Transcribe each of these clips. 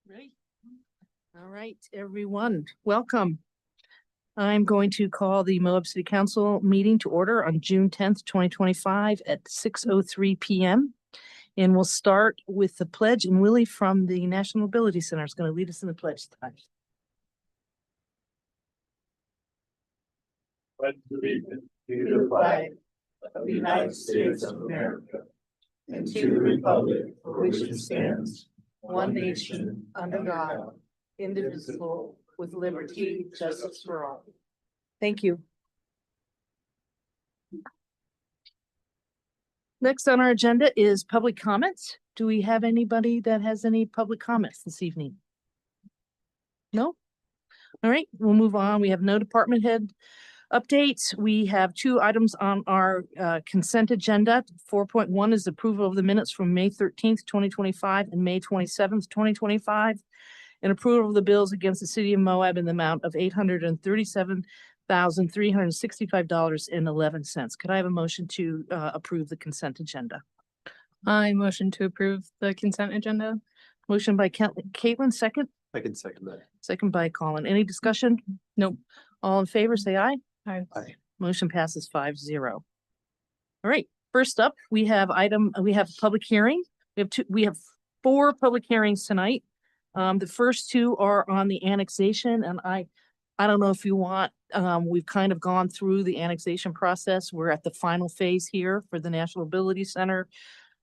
Ready? All right, everyone, welcome. I'm going to call the Moab City Council meeting to order on June 10th, 2025 at 6:03 p.m. And we'll start with the pledge, and Willie from the National Mobility Center is going to lead us in the pledge tonight. Pledge allegiance to the flag of the United States of America and to the republic for which it stands, one nation, under God, indivisible, with liberty and justice for all. Thank you. Next on our agenda is public comments. Do we have anybody that has any public comments this evening? No? All right, we'll move on. We have no department head updates. We have two items on our consent agenda. 4.1 is approval of the minutes from May 13th, 2025 and May 27th, 2025, and approval of the bills against the city of Moab in the amount of $837,365.11. Could I have a motion to approve the consent agenda? I motion to approve the consent agenda. Motion by Caitlin, second. I can second that. Second by Colin. Any discussion? Nope. All in favor, say aye. Aye. Aye. Motion passes 5-0. All right. First up, we have public hearing. We have 4 public hearings tonight. The first 2 are on the annexation, and I don't know if you want, we've kind of gone through the annexation process. We're at the final phase here for the National Mobility Center.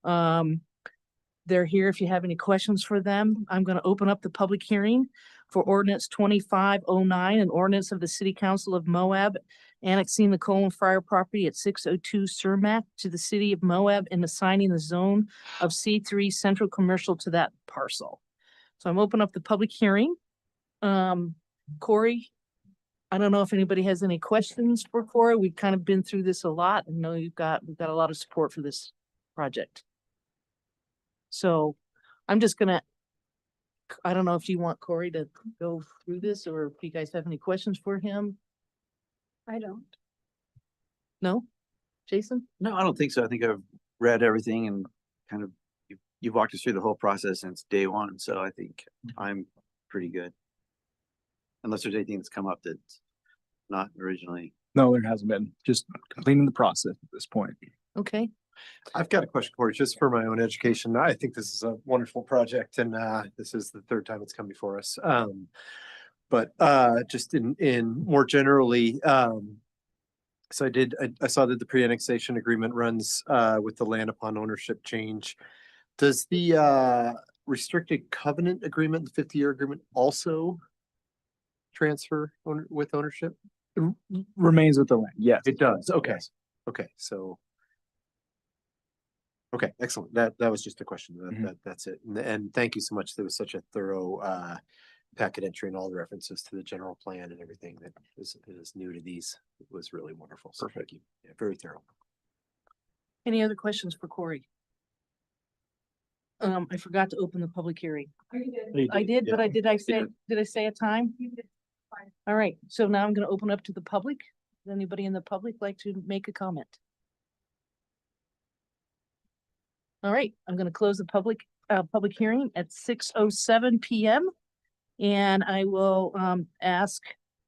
They're here if you have any questions for them. I'm going to open up the public hearing for ordinance 2509, an ordinance of the City Council of Moab annexing the coal and fire property at 602 Cermak to the City of Moab and assigning the zone of C3 Central Commercial to that parcel. So I'm opening up the public hearing. Corey, I don't know if anybody has any questions for Corey. We've kind of been through this a lot. I know we've got a lot of support for this project. So I'm just gonna, I don't know if you want Corey to go through this or if you guys have any questions for him. I don't. No? Jason? No, I don't think so. I think I've read everything and kind of you've walked us through the whole process since day one. So I think I'm pretty good. Unless there's anything that's come up that's not originally. No, there hasn't been. Just completing the process at this point. Okay. I've got a question for you, just for my own education. I think this is a wonderful project, and this is the 3rd time it's come before us. But just in more generally, so I saw that the pre-annexation agreement runs with the land upon ownership change. Does the restricted covenant agreement, the 50-year agreement, also transfer with ownership? It remains with the land. Yes, It does. Okay. Yes. Okay. So. Okay, excellent. That was just a question. That's it. And thank you so much. There was such a thorough packet entry and all the references to the general plan and everything that is new to these. It was really wonderful. So thank you. Yeah, very thorough. Any other questions for Corey? I forgot to open the public hearing. I did, but did I say a time? You did. Fine. All right. So now I'm going to open up to the public. Does anybody in the public like to make a comment? All right, I'm going to close the public hearing at 6:07 p.m. And I will ask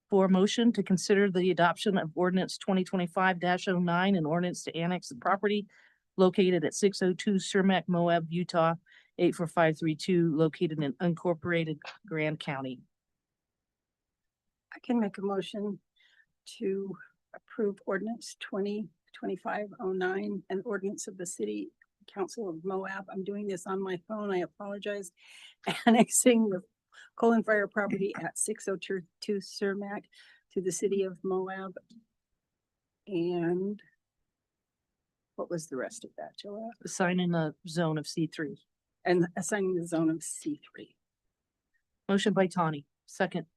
for a motion to consider the adoption of ordinance 2025-09, an ordinance to annex the property located at 602 Cermak, Moab, Utah, 84532, located in unincorporated Grand County. I can make a motion to approve ordinance 2025-09, an ordinance of the City Council of Moab. I'm doing this on my phone. I apologize. Annexing the coal and fire property at 602 Cermak to the City of Moab. And what was the rest of that, Joelle? Assigning the zone of C3. And assigning the zone of C3. Motion by Tawny, second.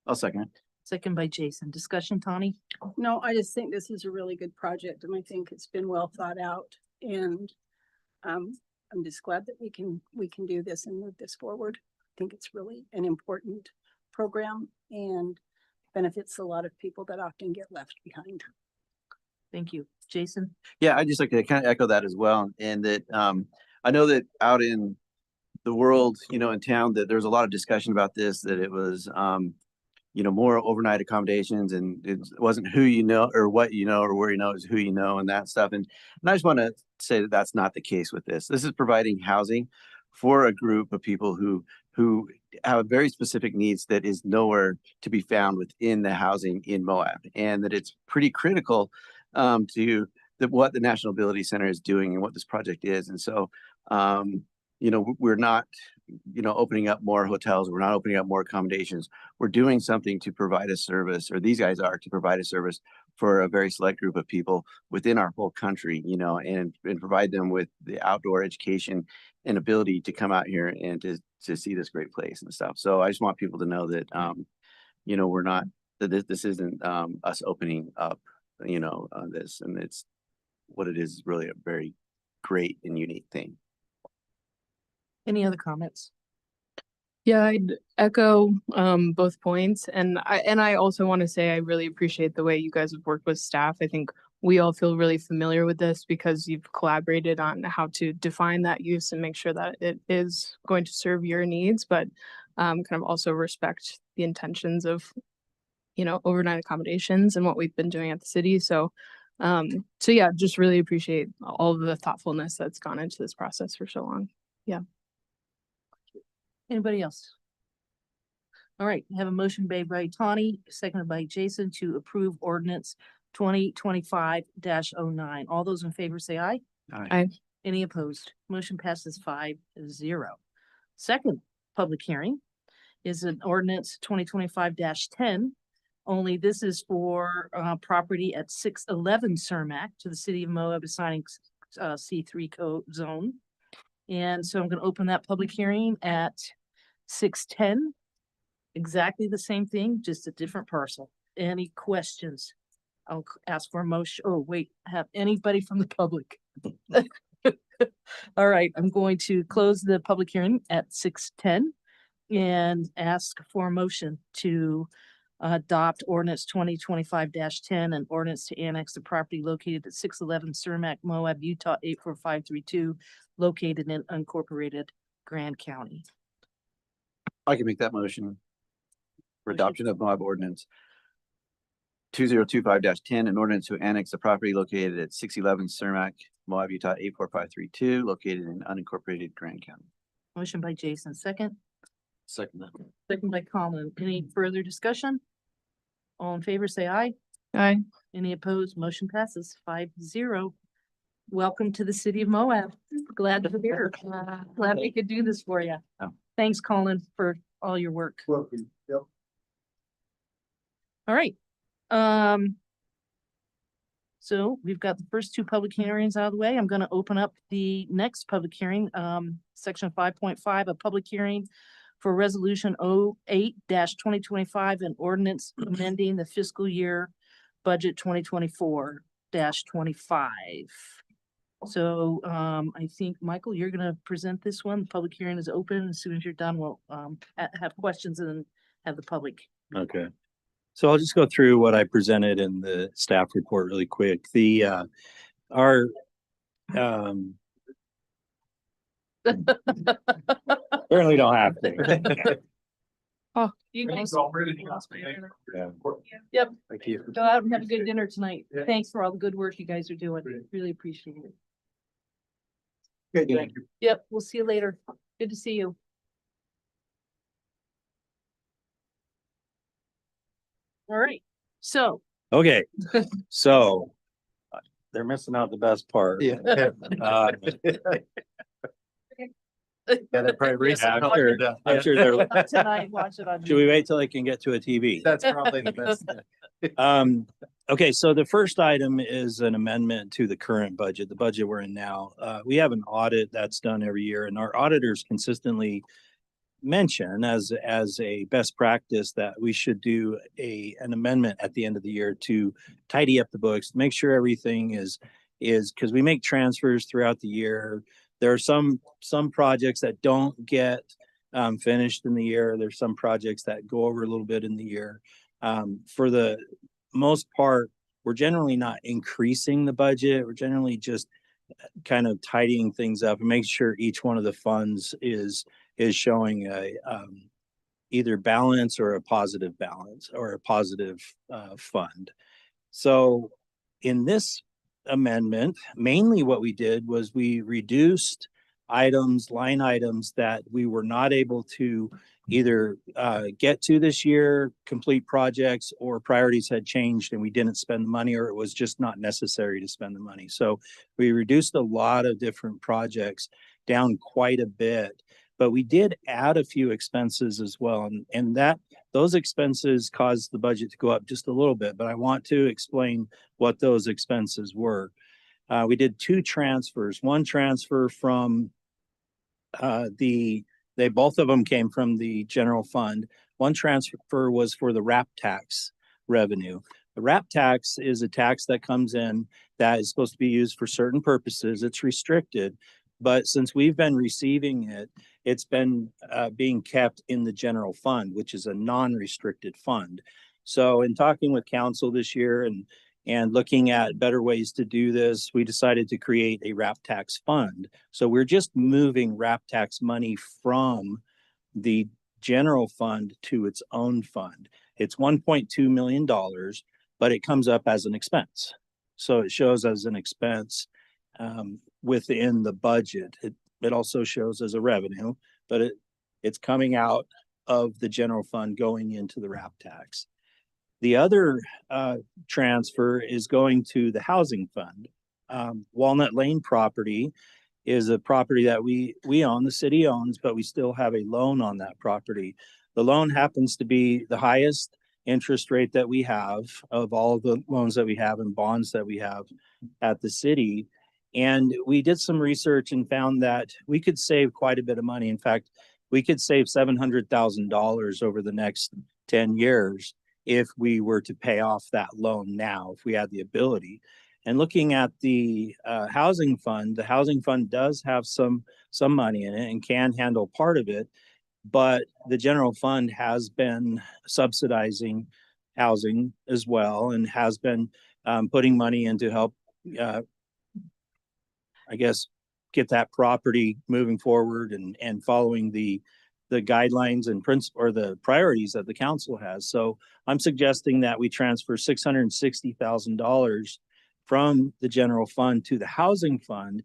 I'll second it. Second by Jason. Discussion, Tawny? No, I just think this is a really good project, and I think it's been well thought out. And I'm just glad that we can do this and move this forward. I think it's really an important program and benefits a lot of people that often get left behind. Thank you. Jason? Yeah, I'd just like to kind of echo that as well. And that I know that out in the world, you know, in town, that there was a lot of discussion about this, that it was, you know, more overnight accommodations, and it wasn't who you know or what you know or where you know, is who you know and that stuff. And I just want to say that that's not the case with this. This is providing housing for a group of people who have very specific needs that is nowhere to be found within the housing in Moab, and that it's pretty critical to what the National Ability Center is doing and what this project is. And so, you know, we're not, you know, opening up more hotels. We're not opening up more accommodations. We're doing something to provide a service, or these guys are, to provide a service for a very select group of people within our whole country, you know, and provide them with the outdoor education and ability to come out here and to see this great place and stuff. So I just want people to know that, you know, we're not, that this isn't us opening up, you know, this, and it's what it is really a very great and unique thing. Any other comments? Yeah, I'd echo both points, and I also want to say I really appreciate the way you guys have worked with staff. I think we all feel really familiar with this because you've collaborated on how to define that use and make sure that it is going to serve your needs, but kind of also respect the intentions of, you know, overnight accommodations and what we've been doing at the city. So yeah, just really appreciate all of the thoughtfulness that's gone into this process for so long. Yeah. Anybody else? All right, I have a motion made by Tawny, seconded by Jason to approve ordinance 2025-09. All those in favor say aye. Aye. Any opposed? Motion passes 5-0. Second public hearing is an ordinance 2025-10. Only this is for property at 611 Cermak to the city of Moab, assigning C3 code zone. And so I'm going to open that public hearing at 6:10. Exactly the same thing, just a different parcel. Any questions? I'll ask for a motion. Oh, wait, have anybody from the public? All right, I'm going to close the public hearing at 6:10 and ask for a motion to adopt ordinance 2025-10, and ordinance to annex the property located at 611 Cermak, Moab, Utah 84532, located in unincorporated Grand County. I can make that motion for adoption of Moab ordinance 2025-10, an ordinance to annex the property located at 611 Cermak, Moab, Utah 84532, located in unincorporated Grand County. Motion by Jason, second. Second that. Second by Colin. Any further discussion? All in favor, say aye. Aye. Any opposed? Motion passes 5-0. Welcome to the city of Moab. Glad to be here. Glad we could do this for you. Oh. Thanks, Colin, for all your work. Welcome. Yep. All right. So we've got the first two public hearings out of the way. I'm going to open up the next public hearing, section 5.5, a public hearing for resolution 08-2025, an ordinance amending the fiscal year budget 2024-25. So I think, Michael, you're going to present this one. The public hearing is open. As soon as you're done, we'll have questions and then have the public. Okay. So I'll just go through what I presented in the staff report really quick. Apparently don't have to. Oh, you Thanks. guys. Yeah. Yep. Thank you. Go out and have a good dinner tonight. Thanks for all the good work you guys are doing. Really appreciate it. Okay, thank you. Yep, we'll see you later. Good to see you. All right, so Okay, so they're missing out the best part. Yeah. Uh, Yeah, that probably reason. I'm sure, I'm sure they're, not tonight, watch it on. should we wait till they can get to a TV? That's probably the best. Okay, so the first item is an amendment to the current budget, the budget we're in now. We have an audit that's done every year, and our auditors consistently mention as a best practice that we should do an amendment at the end of the year to tidy up the books, make sure everything is because we make transfers throughout the year. There are some projects that don't get finished in the year. There's some projects that go over a little bit in the year. For the most part, we're generally not increasing the budget. We're generally just kind of tidying things up and making sure each one of the funds is showing a either balance or a positive balance or a positive fund. So in this amendment, mainly what we did was we reduced line items that we were not able to either get to this year, complete projects, or priorities had changed and we didn't spend the money, or it was just not necessary to spend the money. So we reduced a lot of different projects down quite a bit, but we did add a few expenses as well. And that those expenses caused the budget to go up just a little bit, but I want to explain what those expenses were. We did 2 transfers. One transfer from both of them came from the general fund. One transfer was for the RAP tax revenue. The RAP tax is a tax that comes in that is supposed to be used for certain purposes. It's restricted, but since we've been receiving it, it's been being kept in the general fund, which is a non-restricted fund. So in talking with council this year and looking at better ways to do this, we decided to create a RAP tax fund. So we're just moving RAP tax money from the general fund to its own fund. It's $1.2 million, but it comes up as an expense. So it shows as an expense within the budget. It also shows as a revenue, but it's coming out of the general fund going into the RAP tax. The other transfer is going to the housing fund. Walnut Lane property is a property that we own, the city owns, but we still have a loan on that property. The loan happens to be the highest interest rate that we have of all of the loans that we have and bonds that we have at the city. And we did some research and found that we could save quite a bit of money. In fact, we could save $700,000 over the next 10 years if we were to pay off that loan now, if we had the ability. And looking at the housing fund, the housing fund does have some money in it and can handle part of it, but the general fund has been subsidizing housing as well and has been putting money in to help, I guess, get that property moving forward and following the guidelines and principles or the priorities that the council has. So I'm suggesting that we transfer $660,000 from the general fund to the housing fund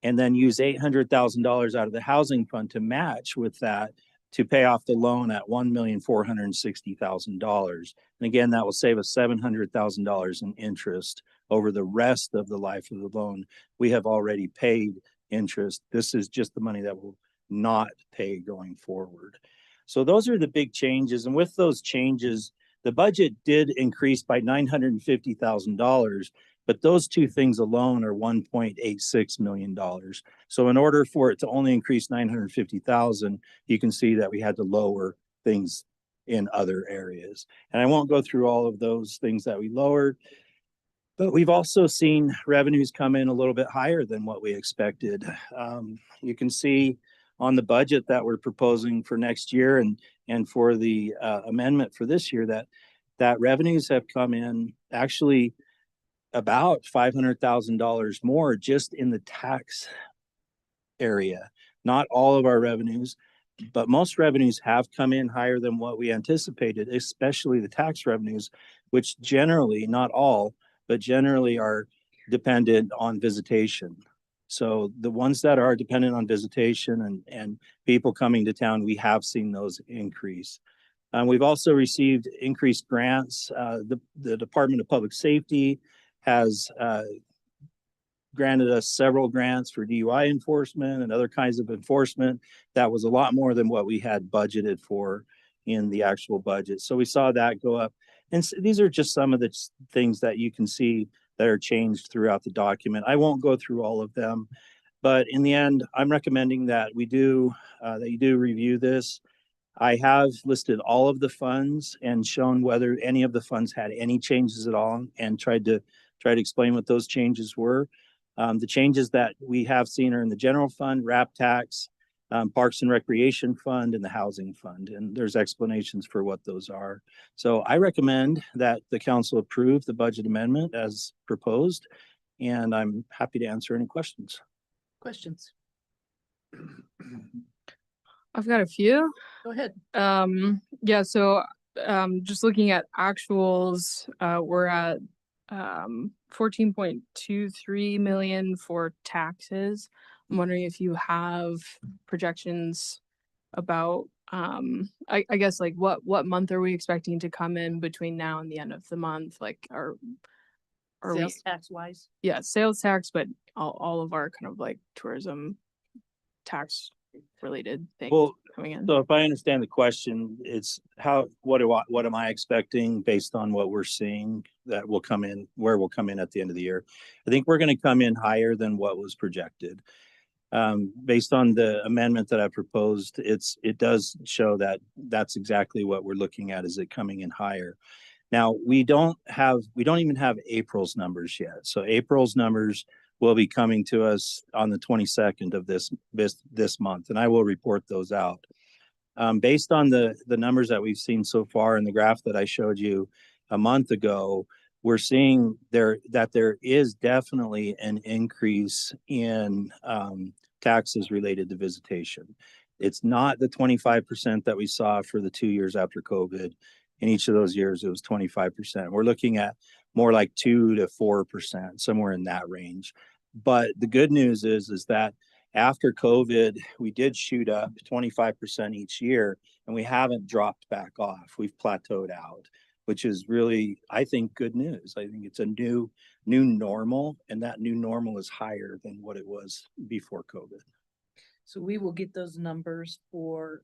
and then use $800,000 out of the housing fund to match with that to pay off the loan at $1,460,000. And again, that will save us $700,000 in interest over the rest of the life of the loan. We have already paid interest. This is just the money that will not pay going forward. So those are the big changes. And with those changes, the budget did increase by $950,000, but those 2 things alone are $1.86 million. So in order for it to only increase $950,000, you can see that we had to lower things in other areas. And I won't go through all of those things that we lowered, but we've also seen revenues come in a little bit higher than what we expected. You can see on the budget that we're proposing for next year and for the amendment for this year that revenues have come in actually about $500,000 more just in the tax area. Not all of our revenues, but most revenues have come in higher than what we anticipated, especially the tax revenues, which generally, not all, but generally are dependent on visitation. So the ones that are dependent on visitation and people coming to town, we have seen those increase. We've also received increased grants. The Department of Public Safety has granted us several grants for DUI enforcement and other kinds of enforcement. That was a lot more than what we had budgeted for in the actual budget. So we saw that go up. And these are just some of the things that you can see that are changed throughout the document. I won't go through all of them, but in the end, I'm recommending that you do review this. I have listed all of the funds and shown whether any of the funds had any changes at all and tried to explain what those changes were. The changes that we have seen are in the general fund, RAP tax, Parks and Recreation Fund, and the Housing Fund. And there's explanations for what those are. So I recommend that the council approve the budget amendment as proposed. And I'm happy to answer any questions. Questions? I've got a few. Go ahead. Yeah, so just looking at actuals, we're at 14.23 million for taxes. I'm wondering if you have projections about I guess like what month are we expecting to come in between now and the end of the month? Like are we, Sales tax wise? yeah, sales tax, but all of our kind of like tourism tax related things Well, coming in. So if I understand the question, it's what am I expecting based on what we're seeing that will come in, where we'll come in at the end of the year? I think we're going to come in higher than what was projected. Based on the amendment that I proposed, it does show that that's exactly what we're looking at, is it coming in higher. Now, we don't even have April's numbers yet. So April's numbers will be coming to us on the 22nd of this month, and I will report those out. Based on the numbers that we've seen so far in the graph that I showed you a month ago, we're seeing there is definitely an increase in taxes related to visitation. It's not the 25% that we saw for the 2 years after COVID. In each of those years, it was 25%. We're looking at more like 2 to 4%, somewhere in that range. But the good news is that after COVID, we did shoot up 25% each year, and we haven't dropped back off. We've plateaued out, which is really, I think, good news. I think it's a new normal, and that new normal is higher than what it was before COVID. So we will get those numbers for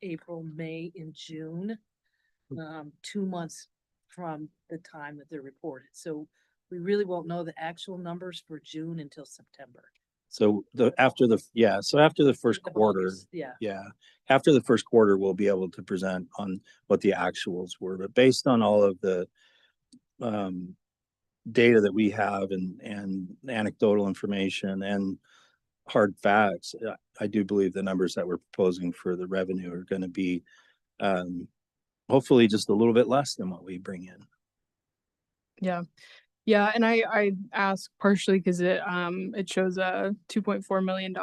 April, May, and June, 2 months from the time that they're reported. So we really won't know the actual numbers for June until September. So after the first Of quarter, August, yeah. after the first quarter, we'll be able to present on what the actuals were. But based on all of the data that we have and anecdotal information and hard facts, I do believe the numbers that we're proposing for the revenue are going to be hopefully just a little bit less than what we bring in. Yeah, and I asked partially because it shows a $2.4 million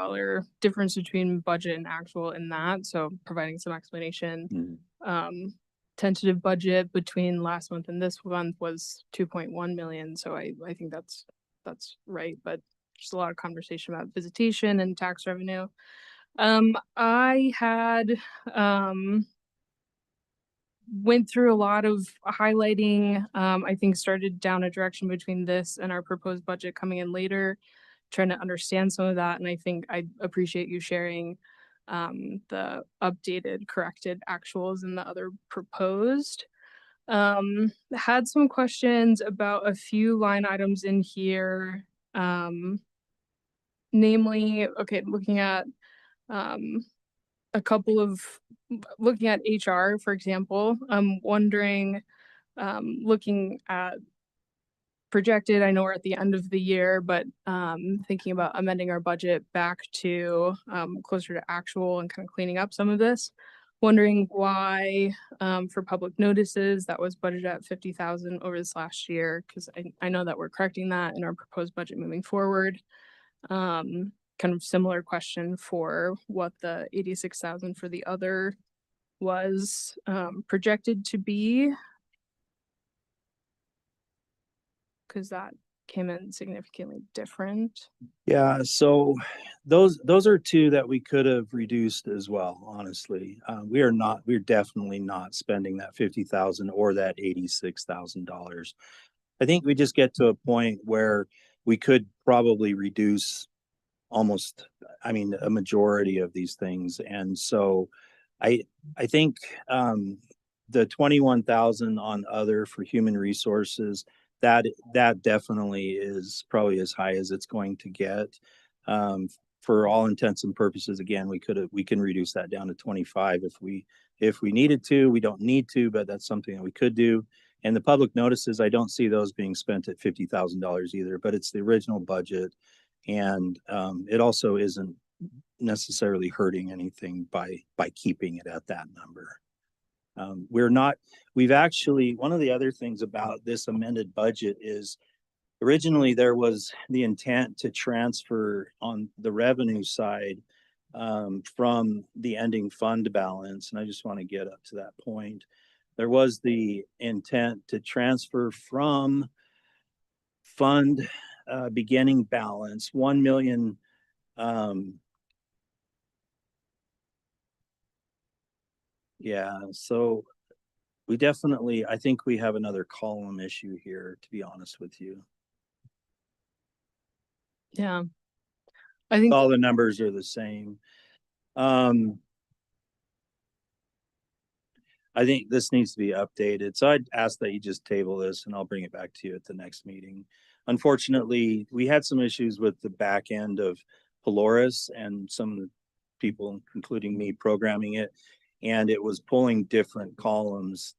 difference between budget and actual in that. So providing some explanation. Tentative budget between last month and this month was 2.1 million. So I think that's right, but just a lot of conversation about visitation and tax revenue. I had went through a lot of highlighting, I think started down a direction between this and our proposed budget coming in later, trying to understand some of that. And I think I appreciate you sharing the updated corrected actuals and the other proposed. Had some questions about a few line items in here. Namely, okay, looking at looking at HR, for example, I'm wondering, looking at projected, I know we're at the end of the year, but thinking about amending our budget back to closer to actual and kind of cleaning up some of this. Wondering why for public notices that was budgeted at 50,000 over this last year, because I know that we're correcting that in our proposed budget moving forward. Kind of similar question for what the 86,000 for the other was projected to be, because that came in significantly different. Yeah, so those are two that we could have reduced as well, honestly. We're definitely not spending that 50,000 or that $86,000. I think we just get to a point where we could probably reduce a majority of these things. And so I think the 21,000 on other for human resources, that definitely is probably as high as it's going to get. For all intents and purposes, again, we can reduce that down to 25 if we needed to. We don't need to, but that's something that we could do. And the public notices, I don't see those being spent at $50,000 either, but it's the original budget. And it also isn't necessarily hurting anything by keeping it at that number. One of the other things about this amended budget is originally there was the intent to transfer on the revenue side from the ending fund balance, and I just want to get up to that point. There was the intent to transfer from fund beginning balance 1 million. Yeah, so we definitely, I think we have another column issue here, to be honest with you. Yeah. I think, All the numbers are the same. I think this needs to be updated. So I'd ask that you just table this and I'll bring it back to you at the next meeting. Unfortunately, we had some issues with the back end of Polaris and some of the people, including me, programming it. And it was pulling different columns.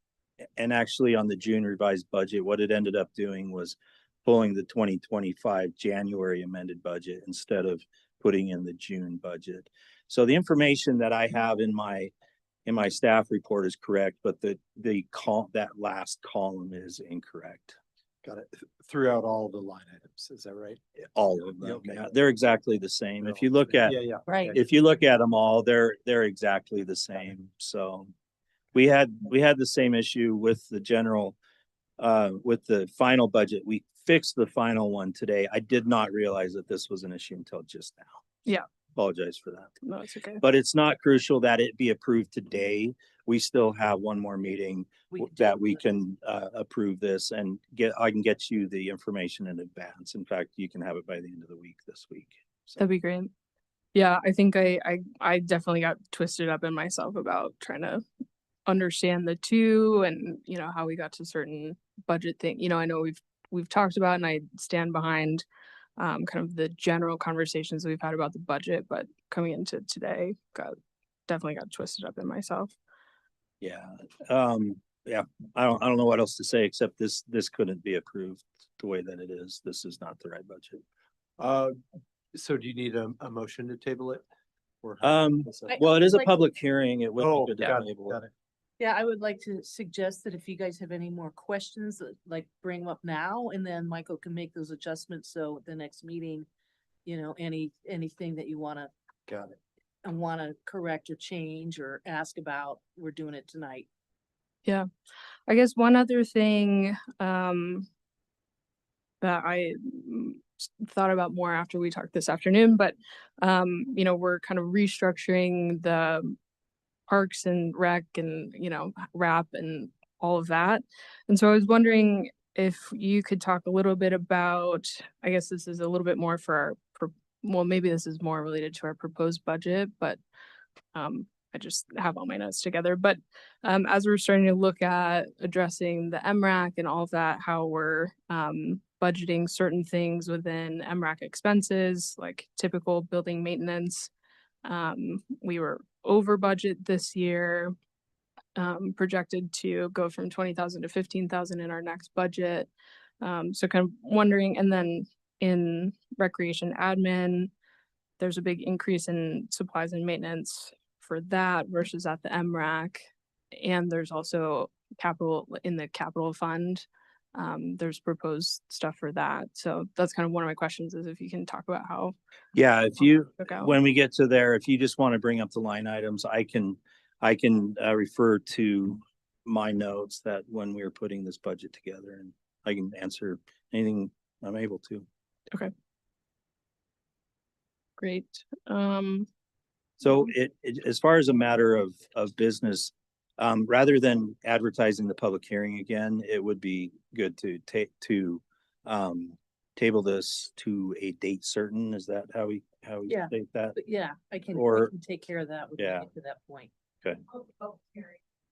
And actually on the June revised budget, what it ended up doing was pulling the 2025 January amended budget instead of putting in the June budget. So the information that I have in my staff report is correct, but that last column is incorrect. Got it. Throughout all the line items, is that right? All of them, Okay. yeah, they're exactly the same. They're If you all look three. at, Yeah. Right. if you look at them all, they're exactly the same. So we had the same issue with the general, with the final budget. We fixed the final one today. I did not realize that this was an issue until just now. Yeah. Apologize for that. no, it's okay. But it's not crucial that it be approved today. We still have one more meeting that we can approve this and I can get you the information in advance. In fact, you can have it by the end of the week this week. So, That'd be great. Yeah, I think I definitely got twisted up in myself about trying to understand the two and, you know, how we got to certain budget thing. You know, I know we've talked about and I stand behind kind of the general conversations we've had about the budget, but coming into today, definitely got twisted up in myself. yeah. Yeah, I don't know what else to say except this couldn't be approved the way that it is. This is not the right budget. So do you need a motion to table it? Or Well, it is a like- public hearing. It would Oh, be good to got it, table got it. it. Yeah, I would like to suggest that if you guys have any more questions, like bring them up now, and then Michael can make those adjustments. So at the next meeting, you know, anything that you wanna Got it. and wanna correct or change or ask about, we're doing it tonight. I guess one other thing that I thought about more after we talked this afternoon, but you know, we're kind of restructuring the parks and rec and, you know, wrap and all of that. And so I was wondering if you could talk a little bit about, I guess this is a little bit more for well, maybe this is more related to our proposed budget, but I just have all my notes together. But as we're starting to look at addressing the MRAC and all of that, how we're budgeting certain things within MRAC expenses, like typical building maintenance. We were over budget this year, projected to go from 20,000 to 15,000 in our next budget. So kind of wondering, and then in recreation admin, there's a big increase in supplies and maintenance for that versus at the MRAC. And there's also capital in the capital fund. There's proposed stuff for that. So that's kind of one of my questions is if you can talk about how. Yeah, if you, took out. when we get to there, if you just want to bring up the line items, I can refer to my notes that when we were putting this budget together and I can answer anything I'm able to. Great. So as far as a matter of business, rather than advertising the public hearing again, it would be good to table this to a date certain. Is that how we Yeah. state that? But yeah, I can take care of that when we Yeah. get to that point. Okay.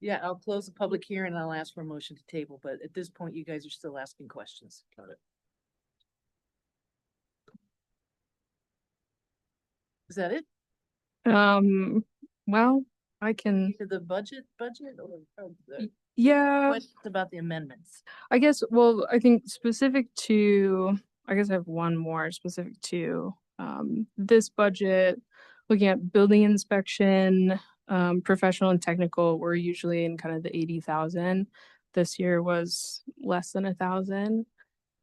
Yeah, I'll close the public hearing and I'll ask for a motion to table, but at this point, you guys are still asking questions. Got it. Is that it? Well, I can, To the budget or yeah. what about the amendments? I guess, well, I think specific to, I guess I have one more specific to this budget, looking at building inspection, professional and technical, we're usually in kind of the 80,000. This year was less than 1,000.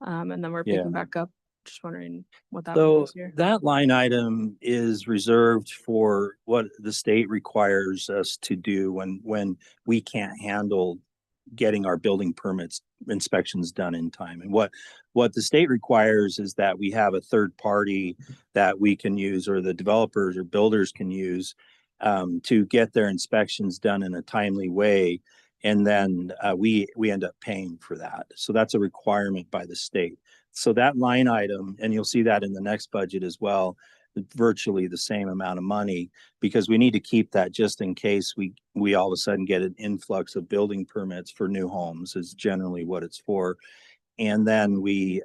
And then we're Yeah. picking back up. Just wondering what that was So this year. that line item is reserved for what the state requires us to do when we can't handle getting our building permits inspections done in time. And what the state requires is that we have a third party that we can use, or the developers or builders can use, to get their inspections done in a timely way. And then we end up paying for that. So that's a requirement by the state. So that line item, and you'll see that in the next budget as well, virtually the same amount of money, because we need to keep that just in case we all of a sudden get an influx of building permits for new homes is generally what it's for. And then we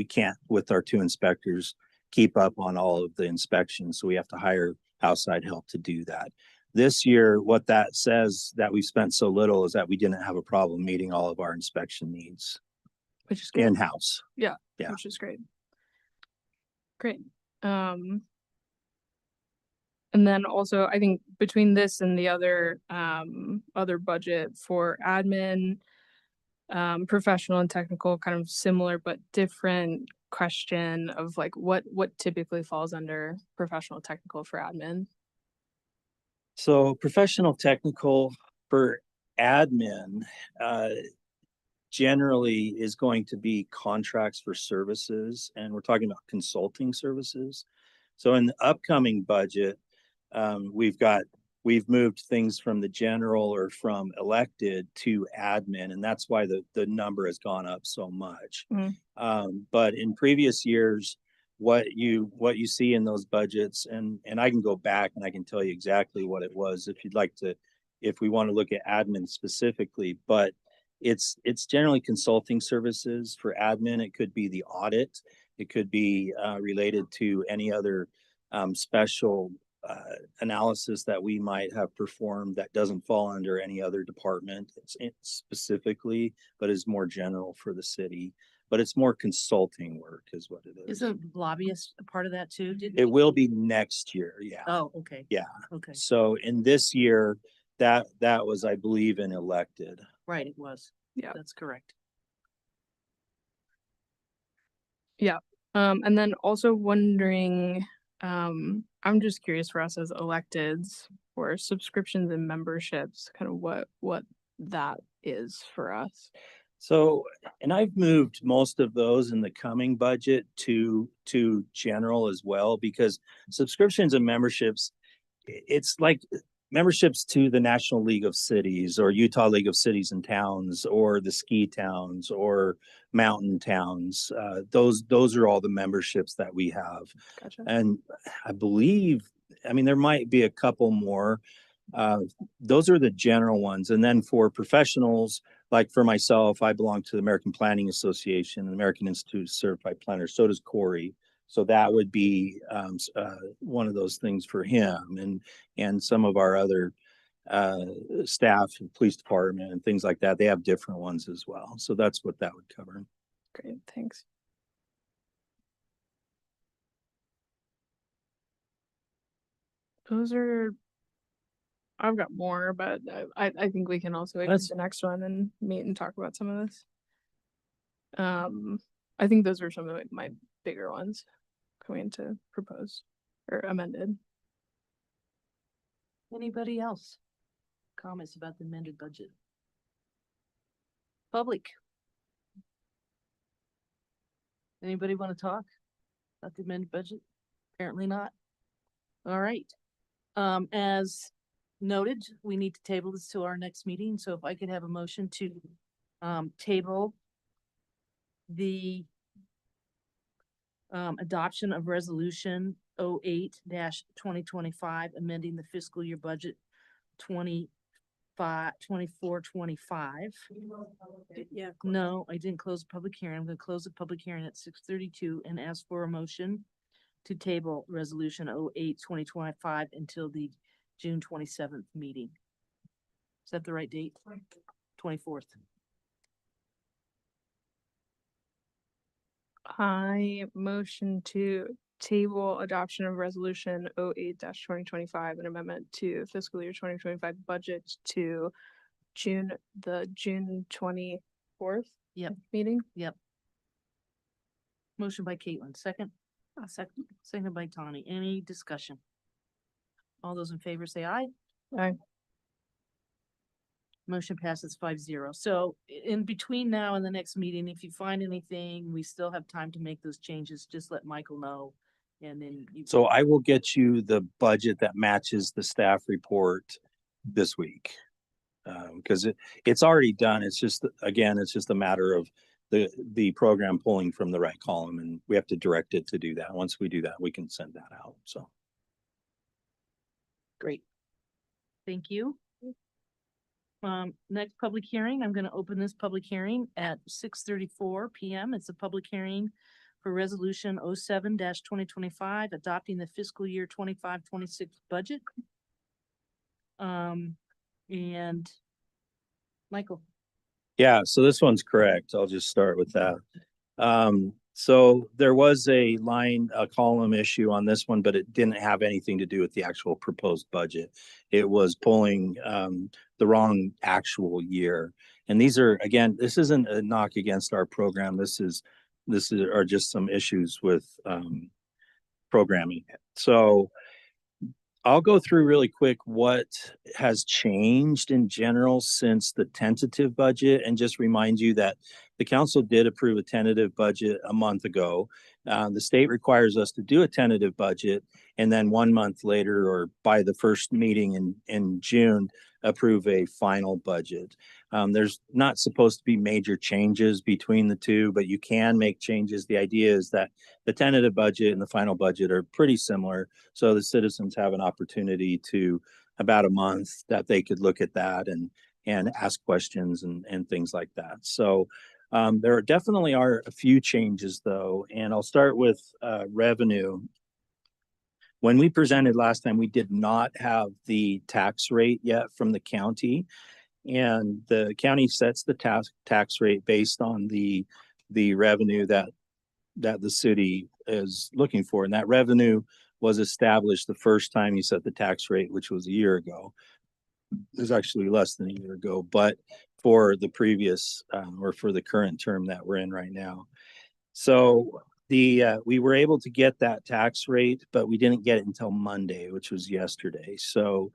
can't, with our 2 inspectors, keep up on all of the inspections. So we have to hire outside help to do that. This year, what that says that we've spent so little is that we didn't have a problem meeting all of our inspection needs Which is good. in-house. Yeah. Which is great. Great. And then also, I think between this and the other budget for admin, professional and technical, kind of similar but different question of like what typically falls under professional technical for admin. So professional technical for admin generally is going to be contracts for services, and we're talking about consulting services. So in the upcoming budget, we've moved things from the general or from elected to admin, and that's why the number has gone up so much. But in previous years, what you see in those budgets, and I can go back and I can tell you exactly what it was if you'd like to, if we want to look at admin specifically, but it's generally consulting services for admin. It could be the audit. It could be related to any other special analysis that we might have performed that doesn't fall under any other department. It's specifically, but is more general for the city. But it's more consulting work is what it is. Is a lobbyist a part of that too? It will be next year, yeah. Oh, okay. Yeah. Okay, So in this year, that was, I believe, in elected. right, it was. Yeah. That's correct. And then also wondering, I'm just curious for us as electeds for subscriptions and memberships, kind of what that is for us. So, and I've moved most of those in the coming budget to general as well, because subscriptions and memberships, it's like memberships to the National League of Cities or Utah League of Cities and Towns or the ski towns or mountain towns. Those are all the memberships that we have. Gotcha. And I believe, I mean, there might be a couple more. Those are the general ones. And then for professionals, like for myself, I belong to the American Planning Association, the American Institute of Certified Planners. So does Corey. So that would be one of those things for him, and some of our other staff, police department and things like that. They have different ones as well. So that's what that would cover. Great, thanks. I've got more, but I think we can also wait for the next one and meet and talk about some of this. I think those are some of my bigger ones coming to propose or amended. Anybody else? Comments about the amended budget? Public? Anybody want to talk about the amended budget? Apparently not. All right. As noted, we need to table this to our next meeting. So if I could have a motion to table the adoption of resolution 08-2025, amending the fiscal year budget 24-25. Yeah. No, I didn't close the public hearing. I'm going to close the public hearing at 6:32 and ask for a motion to table resolution 08-2025 until the June 27th meeting. Is that the right date? 24th. I motion to table adoption of resolution 08-2025, an amendment to fiscal year 2025 budget to June 24th. Yep. Meeting. Yep. Motion by Caitlin, second. Second. Seconded by Tawny. Any discussion? All those in favor say aye. Aye. Motion passes 5-0. So in between now and the next meeting, if you find anything, we still have time to make those changes. Just let Michael know. And then you. So I will get you the budget that matches the staff report this week. Because it's already done. It's just, again, it's just a matter of the program pulling from the right column, and we have to direct it to do that. Once we do that, we can send that out. So. Great. Thank you. Next public hearing, I'm going to open this public hearing at 6:34 PM. It's a public hearing for resolution 07-2025, adopting the fiscal year 25-26 budget. And Michael. Yeah, so this one's correct. I'll just start with that. So there was a column issue on this one, but it didn't have anything to do with the actual proposed budget. It was pulling the wrong actual year. And these are, again, this isn't a knock against our program. Are just some issues with programming. So I'll go through really quick what has changed in general since the tentative budget, and just remind you that the council did approve a tentative budget a month ago. The state requires us to do a tentative budget, and then 1 month later, or by the first meeting in June, approve a final budget. There's not supposed to be major changes between the two, but you can make changes. The idea is that the tentative budget and the final budget are pretty similar. So the citizens have an opportunity to, about a month, that they could look at that and ask questions and things like that. So there definitely are a few changes though, and I'll start with revenue. When we presented last time, we did not have the tax rate yet from the county, and the county sets the tax rate based on the revenue that the city is looking for. And that revenue was established the first time you set the tax rate, which was a year ago. It was actually less than a year ago, but for the previous or for the current term that we're in right now. So we were able to get that tax rate, but we didn't get it until Monday, which was yesterday. So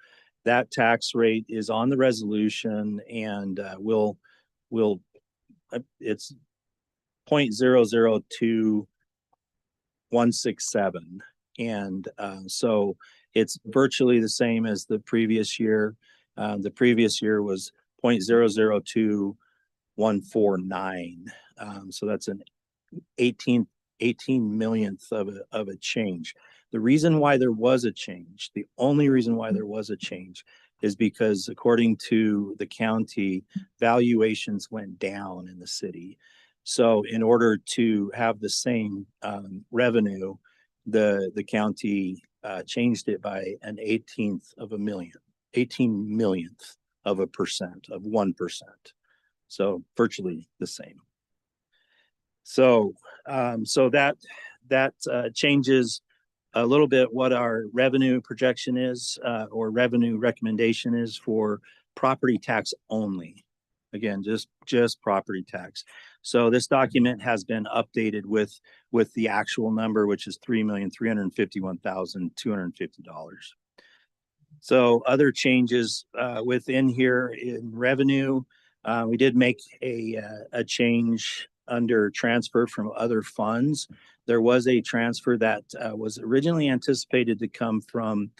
that tax rate is on the resolution, and it's 0.002167. And so it's virtually the same as the previous year. The previous year was 0.002149. So that's an 18 millionth of a change. The reason why there was a change, the only reason why there was a change, is because according to the county, valuations went down in the city. So in order to have the same revenue, the county changed it by an 18 millionth of a percent, of 1%. So virtually the same. So that changes a little bit what our revenue projection is, or revenue recommendation is for property tax only. Again, just property tax. So this document has been updated with the actual number, which is $3,351,250. So other changes within here in revenue, we did make a change under transfer from other funds. There was a transfer that was originally anticipated to come from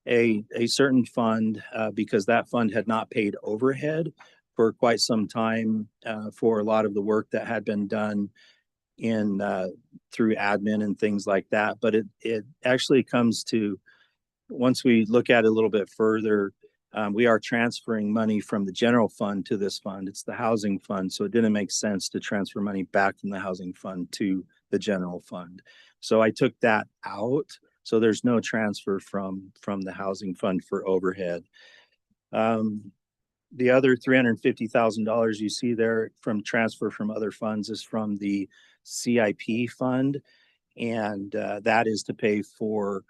a certain fund because that fund had not paid overhead for quite some time for a lot of the work that had been done in through admin and things like that. But it actually comes to, once we look at it a little bit further, we are transferring money from the general fund to this fund. It's the housing fund. So it didn't make sense to transfer money back from the housing fund to the general fund. So I took that out. So there's no transfer from the housing fund for overhead. The other $350,000 you see there from transfer from other funds is from the CIP fund. And that is to pay for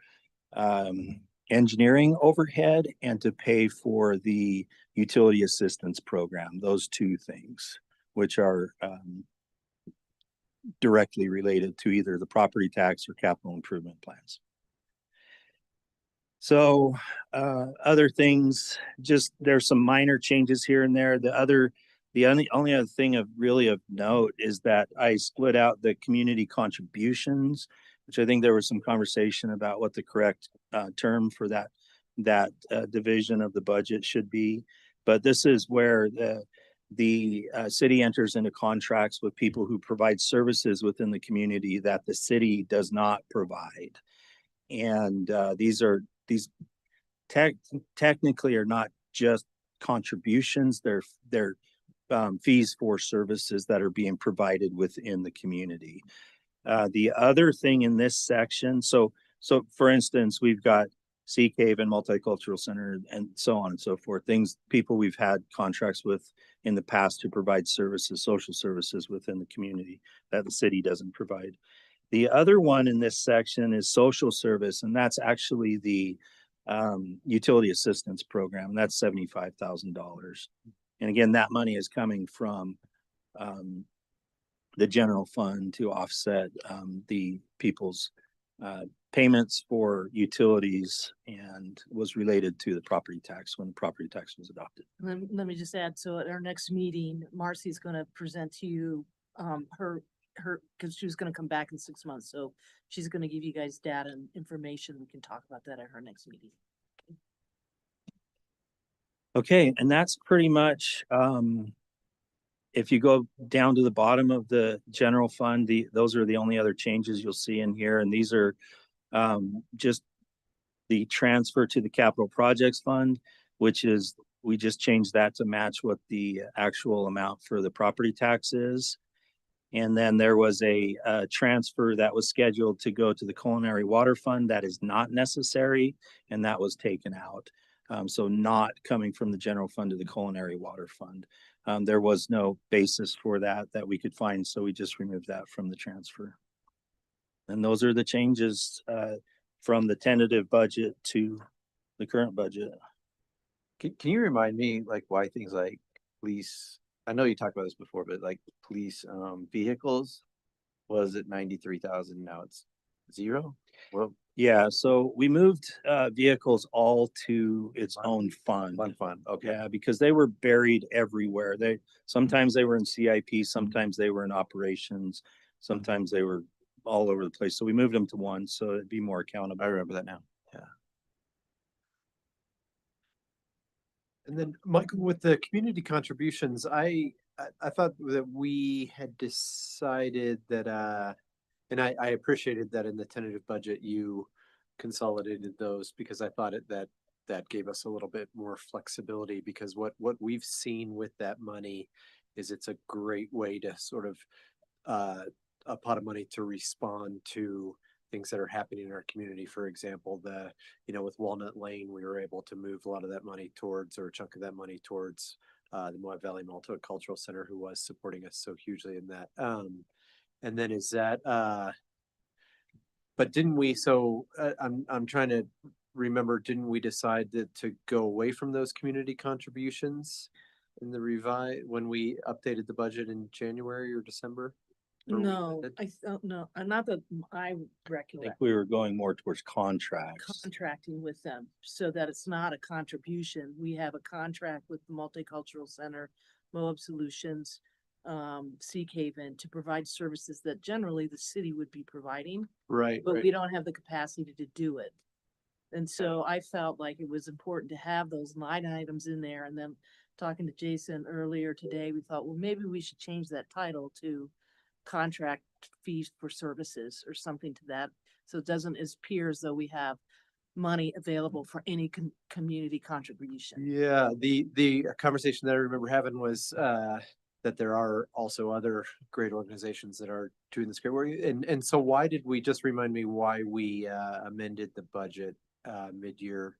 engineering overhead and to pay for the utility assistance program, those two things, which are directly related to either the property tax or capital improvement plans. So other things, just there's some minor changes here and there. The only other thing of note is that I split out the community contributions, which I think there was some conversation about what the correct term for that division of the budget should be. But this is where the city enters into contracts with people who provide services within the community that the city does not provide. And these technically are not just contributions, they're fees for services that are being provided within the community. The other thing in this section, so for instance, we've got Sea Cave and Multicultural Center and so on and so forth, people we've had contracts with in the past to provide services, social services within the community that the city doesn't provide. The other one in this section is social service, and that's actually the utility assistance program. That's $75,000. And again, that money is coming from the general fund to offset the people's payments for utilities, and was related to the property tax when the property tax was adopted. Let me just add, so at our next meeting, Marcy's gonna present to you her, because she was gonna come back in 6 months, so she's gonna give you guys data and information. We can talk about that at her next meeting. Okay, and that's pretty much, if you go down to the bottom of the general fund, those are the only other changes you'll see in here. And these are just the transfer to the capital projects fund, which is, we just changed that to match what the actual amount for the property tax is. And then there was a transfer that was scheduled to go to the culinary water fund that is not necessary, and that was taken out. So not coming from the general fund to the culinary water fund. There was no basis for that we could find, so we just removed that from the transfer. And those are the changes from the tentative budget to the current budget. Can you remind me like why things like police, I know you talked about this before, but like police vehicles, was it 93,000, now it's 0? Well, Yeah, so we moved vehicles all to its own fund. one fund, okay. Yeah, because they were buried everywhere. Sometimes they were in CIP, sometimes they were in operations, sometimes they were all over the place. So we moved them to one, so it'd be more accountable. I remember that now. Yeah. And then Michael, with the community contributions, I thought that we had decided that, and I appreciated that in the tentative budget, you consolidated those, because I thought that gave us a little bit more flexibility, because what we've seen with that money is it's a great way to sort of a pot of money to respond to things that are happening in our community. For example, with Walnut Lane, we were able to move a lot of that money towards, or a chunk of that money towards the Moab Valley Multicultural Center, who was supporting us so hugely in that. And then is that, but didn't we, I'm trying to remember, didn't we decide to go away from those community contributions in the when we updated the budget in January or December? No, no, not that I I think recollect. we were going more towards contracts. Contracting with them so that it's not a contribution. We have a contract with the Multicultural Center, Moab Solutions, Sea Haven, to provide services that generally the city would be providing, Right. but we don't have the capacity to do it. And so I felt like it was important to have those line items in there. And then talking to Jason earlier today, we thought, well, maybe we should change that title to contract fees for services or something to that. So it doesn't appear as though we have money available for any community contribution. Yeah, the conversation that I remember having was that there are also other great organizations that are doing this great work. And so why did we, just remind me why we amended the budget mid-year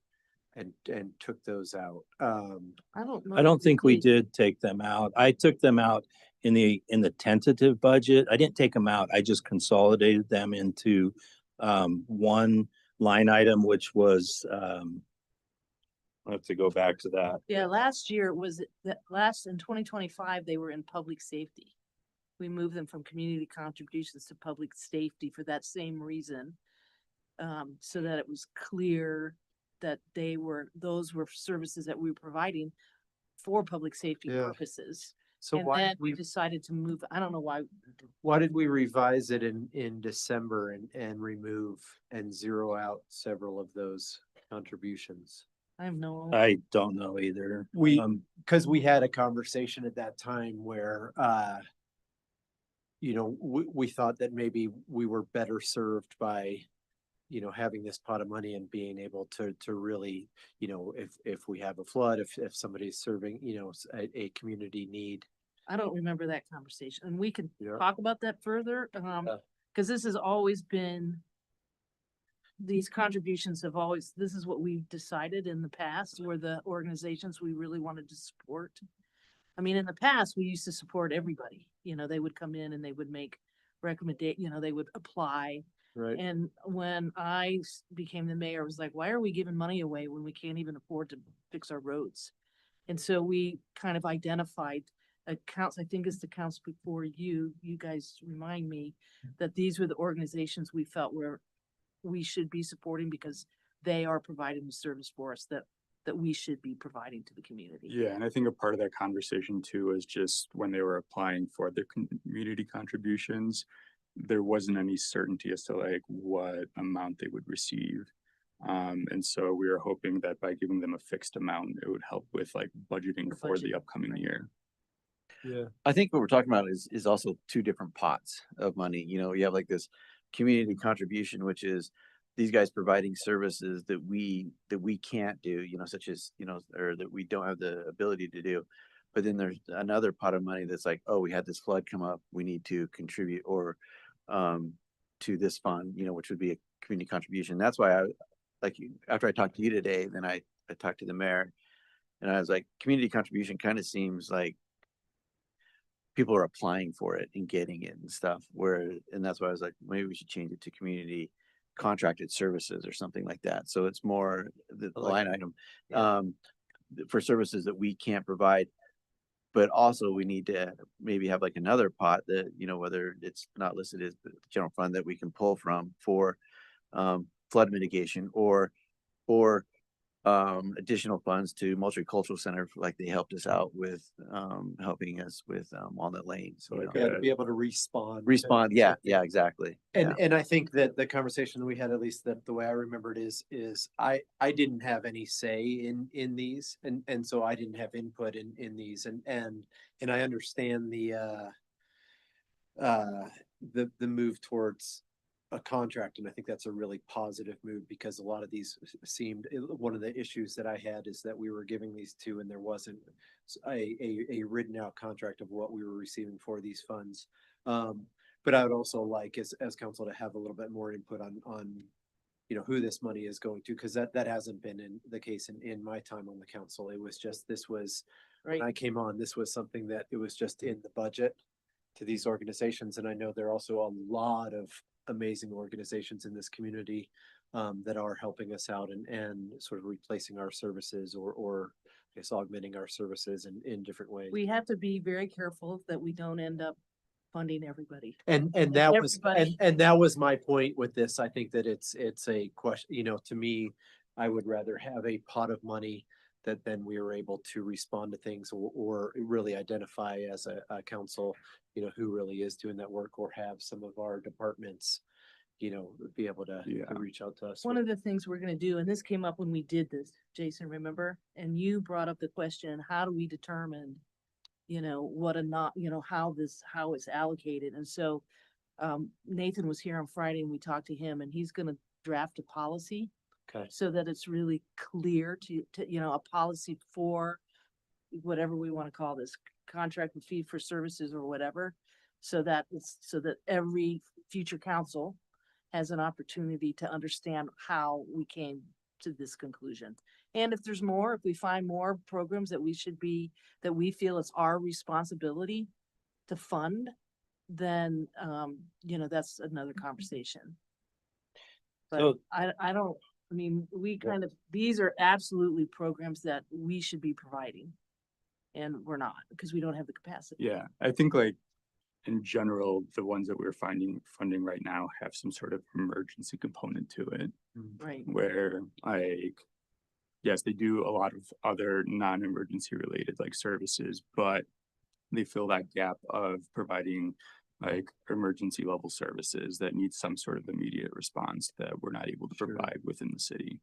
and took those out? I don't know. I don't think we did take them out. I took them out in the tentative budget. I didn't take them out. I just consolidated them into one line item, which was, I have to go back to that. Yeah, last year was in 2025, they were in public safety. we moved them from community contributions to public safety for that same reason. So that it was clear that those were services that we were providing for public safety Yeah. purposes. So And why then did we we, decided to move, I don't know why did we revise it in December and remove and zero out several of those contributions? I have no. I don't know either. We, Um, because we had a conversation at that time where, we thought that maybe we were better served by, having this pot of money and being able to really, if we have a flood, if somebody's serving, a community need. I don't remember that conversation, and we can Yeah. talk about that further, because this has always been. These contributions have always, this is what we've decided in the past, were the organizations we really wanted to support. I mean, in the past, we used to support everybody, they would come in and they would make they would apply. Right. And when I became the mayor, I was like, why are we giving money away when we can't even afford to fix our roads? And so we kind of identified accounts, I think it's the counts before you guys remind me that these were the organizations we felt we should be supporting because they are providing the service for us that we should be providing to the community. Yeah, and I think a part of that conversation too is just when they were applying for their community contributions, there wasn't any certainty as to like what amount they would receive. And so we were hoping that by giving them a fixed amount, it would help with like budgeting for the budgeting, upcoming right. year. Yeah. I think what we're talking about is also two different pots of money. You have like this community contribution, which is these guys providing services that we can't do, such as, or that we don't have the ability to do. But then there's another pot of money that's like, oh, we had this flood come up, we need to contribute or to this fund, which would be a community contribution. That's why after I talked to you today, then I talked to the mayor and I was like, community contribution kind of seems like people are applying for it and getting it and stuff, and that's why I was like, maybe we should change it to community contracted services or something like that. So it's more the line item for services that we can't provide, but also we need to maybe have like another pot that, whether it's not listed as the general fund that we can pull from for flood mitigation or additional funds to Multicultural Center, like they helped us out with helping us with Walnut Lane. So To be able to respond. yeah, exactly. And I think that the conversation that we had, at least the way I remembered is I didn't have any say in these and so I didn't have input in these and I understand the move towards a contract, and I think that's a really positive move because a lot of these seemed, one of the issues that I had is that we were giving these to and there wasn't a written out contract of what we were receiving for these funds. But I would also like as council to have a little bit more input on who this money is going to, because that hasn't been in the case in my time on the council. It was just, when I came on, this was something that it was just in the budget to these organizations. And I know there are also a lot of amazing organizations in this community that are helping us out and sort of replacing our services or I guess augmenting our services in different ways. We have to be very careful that we don't end up funding everybody. And that was Everybody. and that was my point with this. I think that it's a question, to me, I would rather have a pot of money that then we were able to respond to things or really identify as a council, who really is doing that work, or have some of our departments, be able to reach out to us. One of the things we're gonna do, and this came up when we did this, Jason, remember? And you brought up the question, how do we determine, how it's allocated? And so Nathan was here on Friday and we talked to him and he's gonna draft a policy. Okay. So that it's really clear to a policy for whatever we want to call this, contract and fee for services or whatever. So that every future council has an opportunity to understand how we came to this conclusion. And if there's more, if we find more programs that we feel it's our responsibility to fund, then, that's another conversation. But So- these are absolutely programs that we should be providing. And we're not, because we don't have the capacity. Yeah, I think like in general, the ones that we're funding right now have some sort of emergency component to it, Right. where like, yes, they do a lot of other non-emergency related like services, but they fill that gap of providing like emergency level services that need some sort of immediate response that we're not able to provide within the city.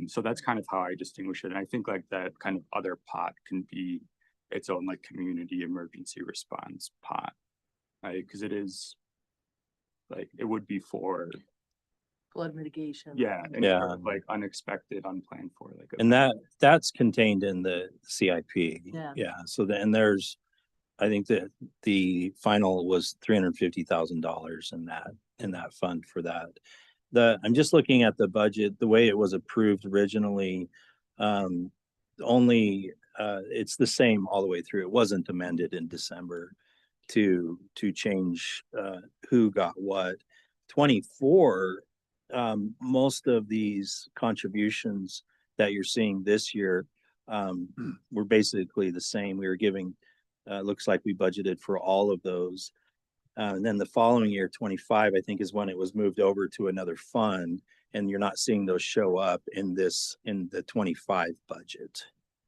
So that's kind of how I distinguish it. And I think like that kind of other pot can be its own like community emergency response pot. Right? Because it is like, it would be for, Flood mitigation. yeah, and Yeah. sort of like unexpected, unplanned for like. And that's contained in the CIP. Yeah. Yeah, so then there's, I think that the final was $350,000 in that fund for that. I'm just looking at the budget, the way it was approved originally, only, it's the same all the way through. It wasn't amended in December to change, who got what. 24, most of these contributions that you're seeing this year, were basically the same. We were giving, looks like we budgeted for all of those. And then the following year, 25, I think is when it was moved over to another fund, and you're not seeing those show up in the 25 budget.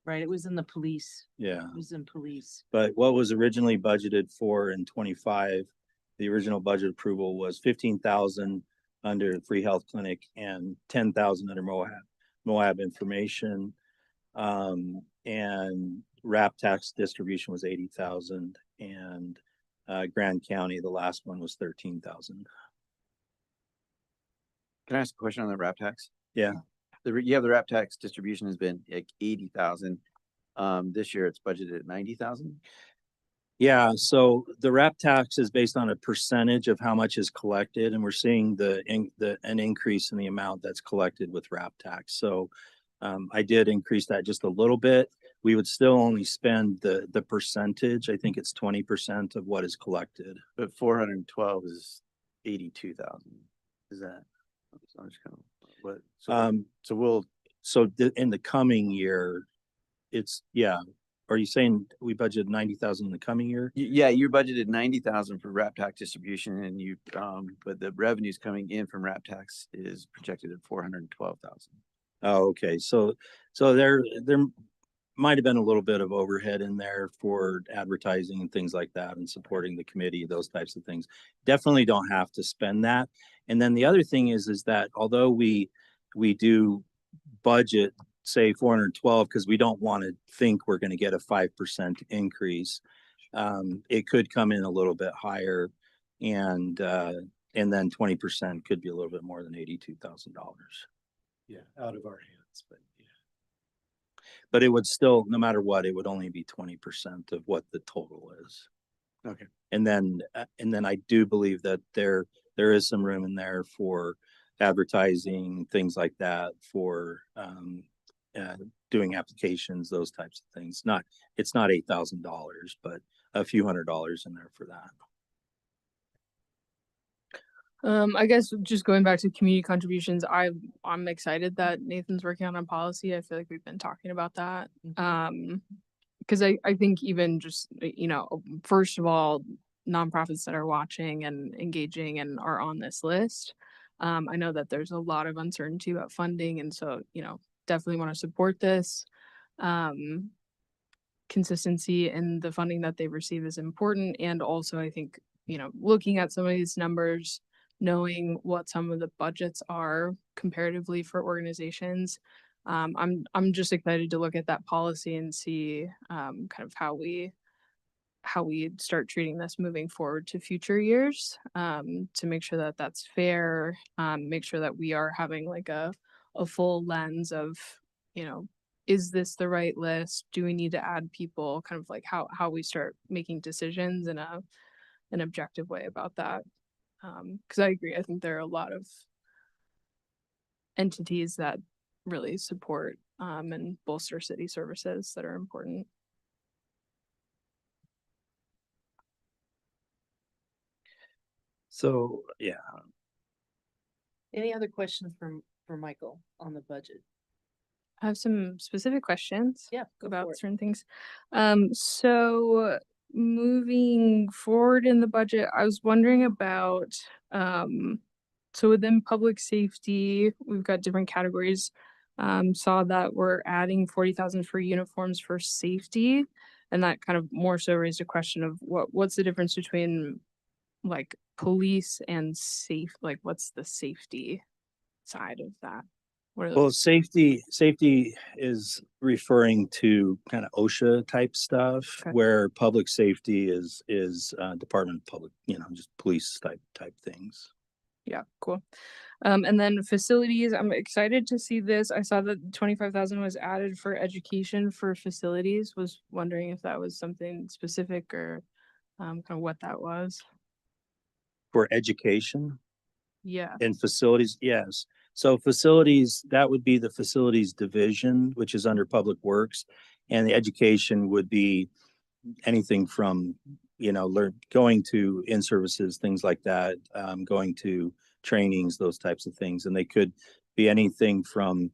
Right, it was in the police. Yeah. It was in police. But what was originally budgeted for in 25, the original budget approval was 15,000 under the free health clinic and 10,000 under Moab information. And RAP tax distribution was 80,000, and Grand County, the last one, was 13,000. Can I ask a question on the RAP tax? Yeah. The RAP tax distribution has been like 80,000. This year it's budgeted at 90,000. Yeah, so the RAP tax is based on a percentage of how much is collected, and we're seeing an increase in the amount that's collected with RAP tax. So I did increase that just a little bit. We would still only spend the percentage. I think it's 20% of what is collected. But 412 is 82,000. Is that? So I'm just kind of what? So we'll. So in the coming year, it's, yeah. Are you saying we budgeted 90,000 in the coming year? Yeah, you budgeted 90,000 for RAP tax distribution, and you but the revenues coming in from RAP tax is projected at 412,000. Oh, okay. So there might have been a little bit of overhead in there for advertising and things like that, and supporting the committee, those types of things. Definitely don't have to spend that. And then the other thing is that although we do budget, say 412, because we don't want to think we're going to get a 5% increase, it could come in a little bit higher, and then 20% could be a little bit more than $82,000. Yeah, out of our hands, but yeah. But it would still, no matter what, it would only be 20% of what the total is. Okay. And then I do believe that there is some room in there for advertising, things like that, for doing applications, those types of things. It's not $8,000, but a few $100s in there for that. I guess just going back to community contributions, I'm excited that Nathan's working on a policy. I feel like we've been talking about that. Because I think even just, first of all, nonprofits that are watching and engaging and are on this list, I know that there's a lot of uncertainty about funding, and so, definitely want to support this. Consistency in the funding that they receive is important, and also I think, looking at some of these numbers, knowing what some of the budgets are comparatively for organizations, I'm just excited to look at that policy and see kind of how we start treating this moving forward to future years, to make sure that that's fair, make sure that we are having like a full lens of, is this the right list? Do we need to add people? Kind of like how we start making decisions in an objective way about that. Because I agree, I think there are a lot of entities that really support and bolster city services that are important. So, yeah. Any other questions for Michael on the budget? I have some specific questions. Yeah, go for about it. certain things. So moving forward in the budget, I was wondering about, so within public safety, we've got different categories. Saw that we're adding 40,000 for uniforms for safety. And that kind of more so raised a question of what's the difference between like police and safe, like what's the safety side of that? What are Well, those? safety is referring to kind of OSHA type stuff, Okay. where public safety is Department of Public, just police type things. Yeah, cool. And then facilities, I'm excited to see this. I saw that 25,000 was added for education for facilities. Was wondering if that was something specific or kind of what that was. For education Yeah. and facilities, yes. So facilities, that would be the facilities division, which is under Public Works. And the education would be anything from, going to in-services, things like that, going to trainings, those types of things. And they could be anything from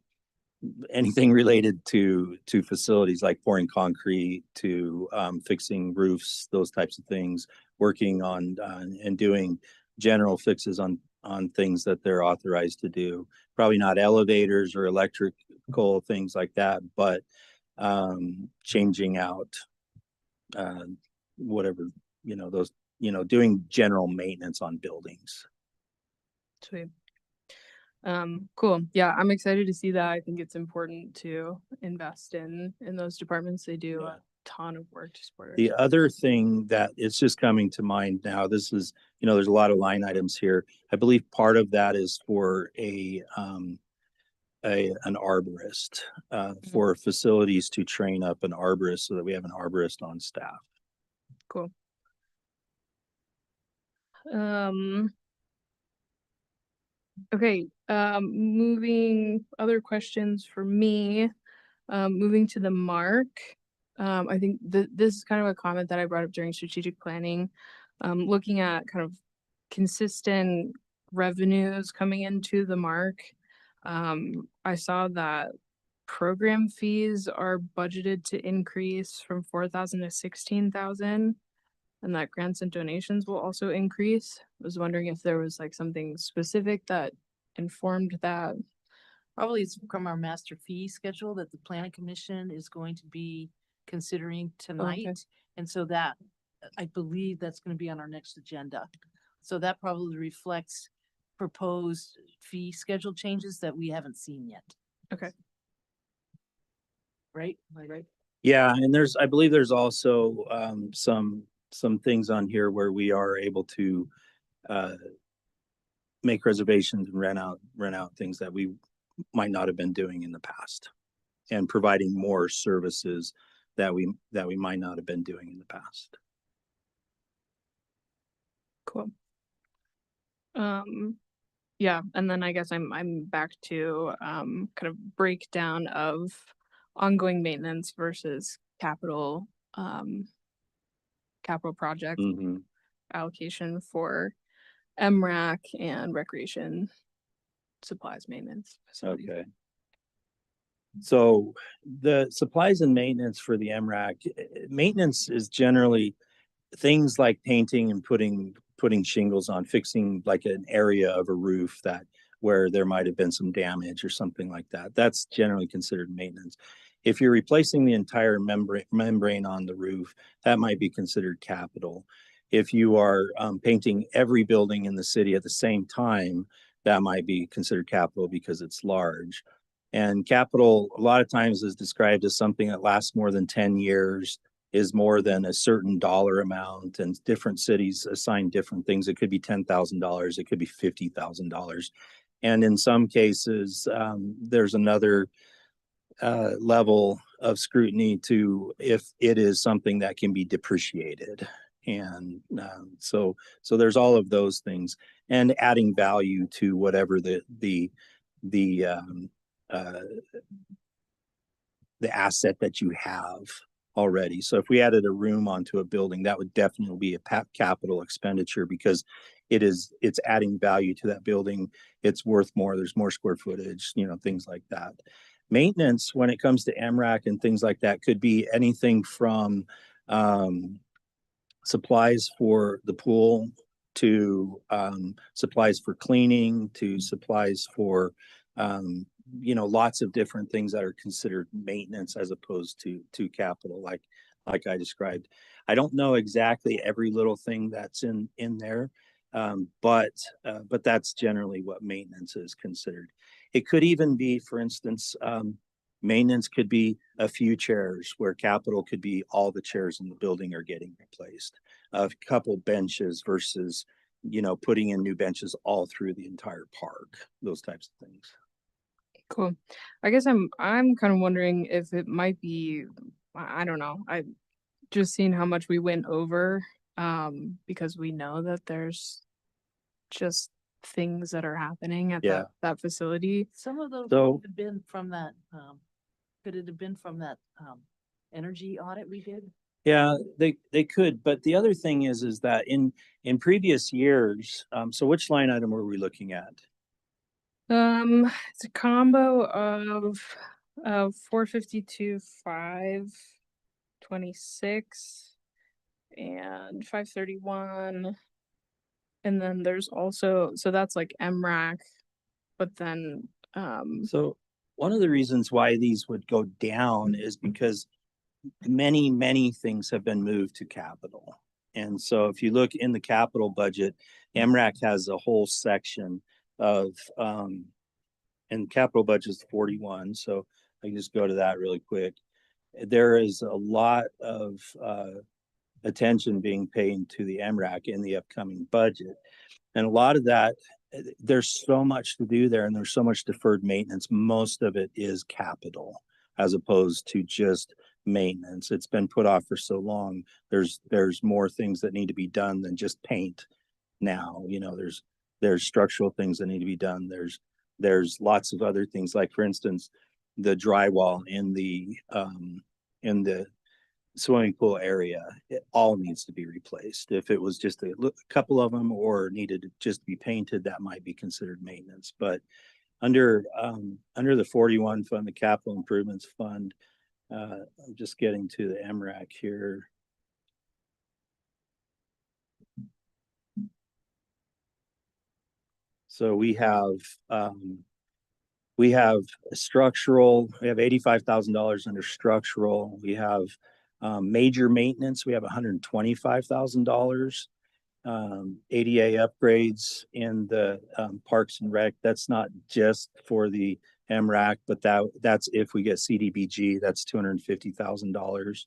anything related to facilities like pouring concrete to fixing roofs, those types of things, working on and doing general fixes on things that they're authorized to do. Probably not elevators or electrical things like that, but changing out whatever, those, doing general maintenance on buildings. Sweet. Cool. Yeah, I'm excited to see that. I think it's important to invest in those departments. They do Yeah. a ton of work to support our The city. other thing that it's just coming to mind now, this is, there's a lot of line items here. I believe part of that is for an arborist, for facilities to train up an arborist so that we have an arborist on staff. Cool. Okay, moving other questions for me, moving to the mark. I think this is kind of a comment that I brought up during strategic planning, looking at kind of consistent revenues coming into the mark. I saw that program fees are budgeted to increase from 4,000 to 16,000. And that grants and donations will also increase. I was wondering if there was like something specific that informed that. Probably it's from our master fee schedule that the planning commission is going to be considering tonight. And so that, I believe that's going to be on our next agenda. So that probably reflects proposed fee schedule changes that we haven't seen yet. Okay. Right? Am I right? Yeah, and I believe there's also some things on here where we are able to make reservations and rent out things that we might not have been doing in the past, and providing more services that we might not have been doing in the past. Cool. Yeah, and then I guess I'm back to kind of breakdown of ongoing maintenance versus capital project Mm-hmm. allocation for MRAC and recreation supplies maintenance facilities. Okay. So the supplies and maintenance for the MRAC, maintenance is generally things like painting and putting shingles on, fixing like an area of a roof where there might have been some damage or something like that. That's generally considered maintenance. If you're replacing the entire membrane on the roof, that might be considered capital. If you are painting every building in the city at the same time, that might be considered capital because it's large. And capital a lot of times is described as something that lasts more than 10 years, is more than a certain dollar amount, and different cities assign different things. It could be $10,000, it could be $50,000. And in some cases, there's another level of scrutiny to if it is something that can be depreciated. And so there's all of those things, and adding value to whatever the asset that you have already. So if we added a room onto a building, that would definitely be a capital expenditure because it's adding value to that building. It's worth more. There's more square footage, things like that. Maintenance, when it comes to MRAC and things like that, could be anything from supplies for the pool to supplies for cleaning to supplies for lots of different things that are considered maintenance as opposed to capital, like I described. I don't know exactly every little thing that's in there, but that's generally what maintenance is considered. It could even be, for instance, maintenance could be a few chairs, where capital could be all the chairs in the building are getting replaced. A couple benches versus, putting in new benches all through the entire park, those types of things. Cool. I guess I'm kind of wondering if it might be, I don't know. I just seen how much we went over, because we know that there's just things that are happening at Yeah. that facility. Some of those So- could have been from that, could it have been from that, energy audit we did? Yeah, they could, but the other thing is that in previous years, so which line item were we looking at? It's a combo of 452, 526 and 531. And then there's also, so that's like MRAC, but then So one of the reasons why these would go down is because many things have been moved to capital. And so if you look in the capital budget, MRAC has a whole section of, and capital budget is 41. So I can just go to that really quick. There is a lot of attention being paid to the MRAC in the upcoming budget. And a lot of that, there's so much to do there and there's so much deferred maintenance. Most of it is capital as opposed to just maintenance. It's been put off for so long. There's more things that need to be done than just paint now. There's structural things that need to be done. There's lots of other things, like for instance, the drywall in the swimming pool area, it all needs to be replaced. If it was just a couple of them or needed to just be painted, that might be considered maintenance. But under the 41 fund, the capital improvements fund, I'm just getting to the MRAC here. So we have structural, we have $85,000 under structural. We have major maintenance, we have $125,000. ADA upgrades in the Parks and Rec, that's not just for the MRAC, but that's if we get CDBG, that's $250,000.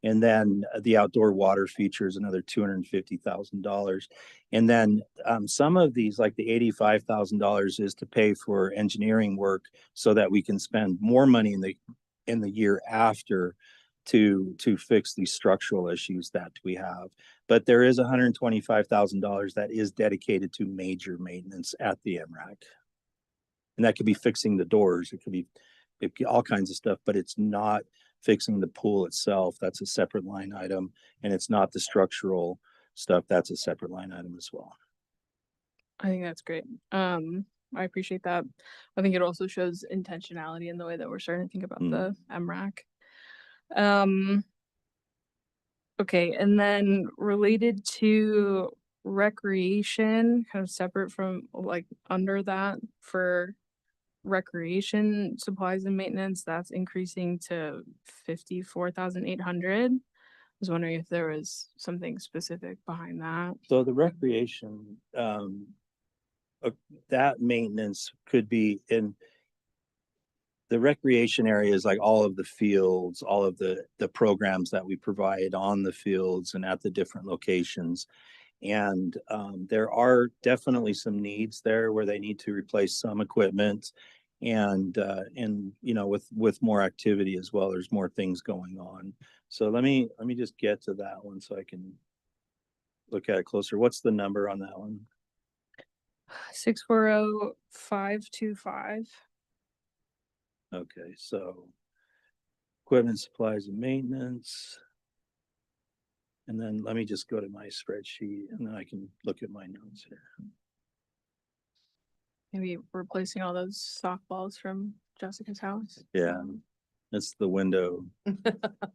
And then the outdoor water features, another $250,000. And then some of these, like the $85,000, is to pay for engineering work so that we can spend more money in the year after to fix these structural issues that we have. But there is $125,000 that is dedicated to major maintenance at the MRAC. And that could be fixing the doors. It could be all kinds of stuff, but it's not fixing the pool itself. That's a separate line item. And it's not the structural stuff. That's a separate line item as well. I think that's great. I appreciate that. I think it also shows intentionality in the way that we're starting to think about the MRAC. Okay, and then related to recreation, kind of separate from like under that for recreation supplies and maintenance, that's increasing to 54,800. I was wondering if there was something specific behind that. So the recreation, that maintenance could be in the recreation areas, like all of the fields, all of the programs that we provide on the fields and at the different locations. And there are definitely some needs there where they need to replace some equipment and with more activity as well. There's more things going on. So let me just get to that one so I can look at it closer. What's the number on that one? 640525. Okay, so equipment, supplies, and maintenance. And then let me just go to my spreadsheet and then I can look at my notes here. Maybe replacing all those softballs from Jessica's house. Yeah, that's the window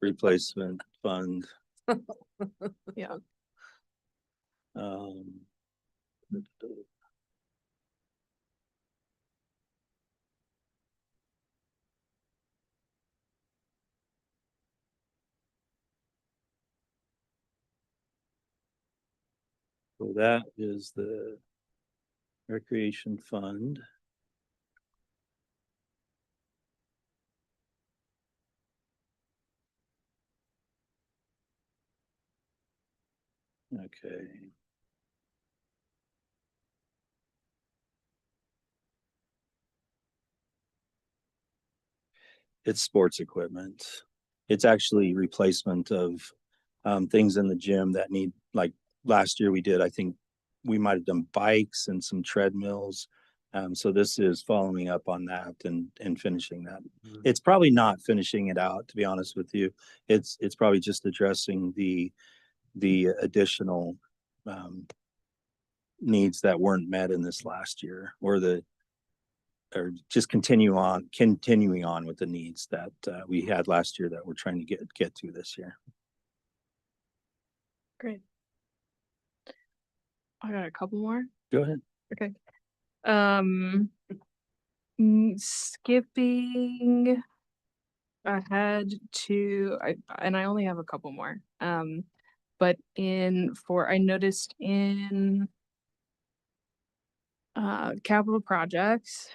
replacement fund. Yeah. Um, So that is the recreation fund. Okay. It's sports equipment. It's actually replacement of things in the gym that need, like last year we did, I think we might have done bikes and some treadmills. So this is following up on that and finishing that. Mhm. It's probably not finishing it out, to be honest with you. It's probably just addressing the additional needs that weren't met in this last year, or just continuing on with the needs that we had last year that we're trying to get to this year. Great. I got a couple more. Go ahead. Okay. Skipping ahead to and I only have a couple more. But I noticed in capital projects,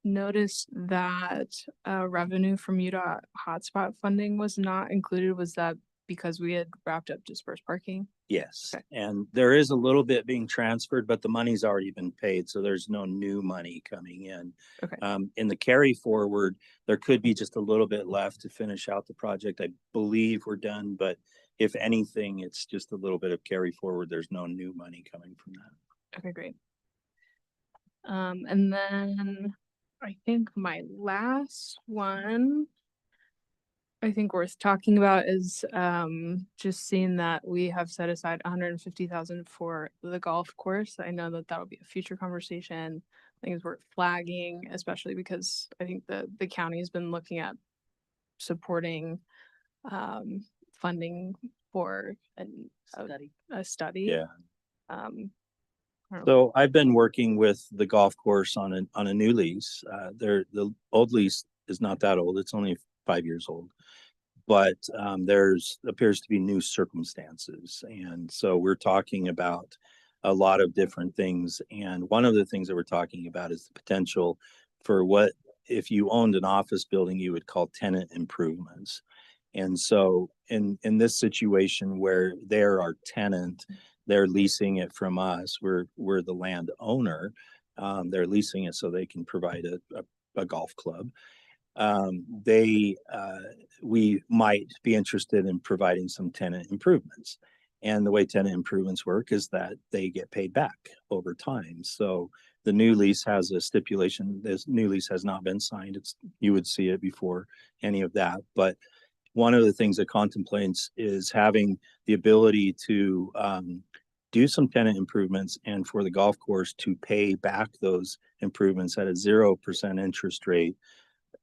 noticed that revenue from UDOT hotspot funding was not included. Was that because we had wrapped up dispersed parking? Yes, Okay. and there is a little bit being transferred, but the money's already been paid, so there's no new money coming in. Okay. In the carry forward, there could be just a little bit left to finish out the project. I believe we're done, but if anything, it's just a little bit of carry forward. There's no new money coming from that. Okay, great. And then I think my last one I think worth talking about is just seeing that we have set aside 150,000 for the golf course. I know that that'll be a future conversation. I think it's worth flagging, especially because I think the county has been looking at supporting funding for a study. Yeah. I don't know. So I've been working with the golf course on a new lease. The old lease is not that old. It's only 5 years old. But there's appears to be new circumstances. And so we're talking about a lot of different things. And one of the things that we're talking about is the potential for what, if you owned an office building, you would call tenant improvements. And so in this situation where they're our tenant, they're leasing it from us, we're the landowner. They're leasing it so they can provide a golf club. We might be interested in providing some tenant improvements. And the way tenant improvements work is that they get paid back over time. So the new lease has a stipulation. This new lease has not been signed. You would see it before any of that. But one of the things it contemplates is having the ability to do some tenant improvements and for the golf course to pay back those improvements at a 0% interest rate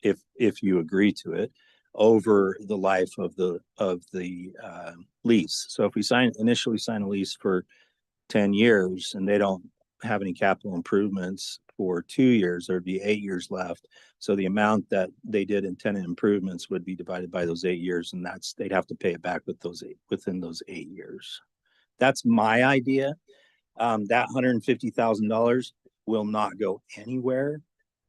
if you agree to it over the life of the lease. So if we initially sign a lease for 10 years and they don't have any capital improvements for 2 years, there'd be 8 years left. So the amount that they did in tenant improvements would be divided by those 8 years, and they'd have to pay it back within those 8 years. That's my idea. That $150,000 will not go anywhere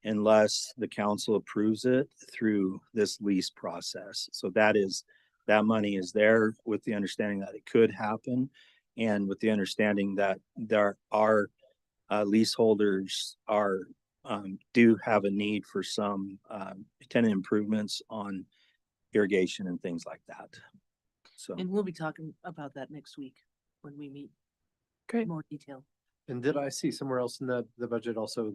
unless the council approves it through this lease process. So that money is there with the understanding that it could happen, and with the understanding that there are leaseholders do have a need for some tenant improvements on irrigation and things like that. So And we'll be talking about that next week when we meet. Great. More detail. And did I see somewhere else in the budget also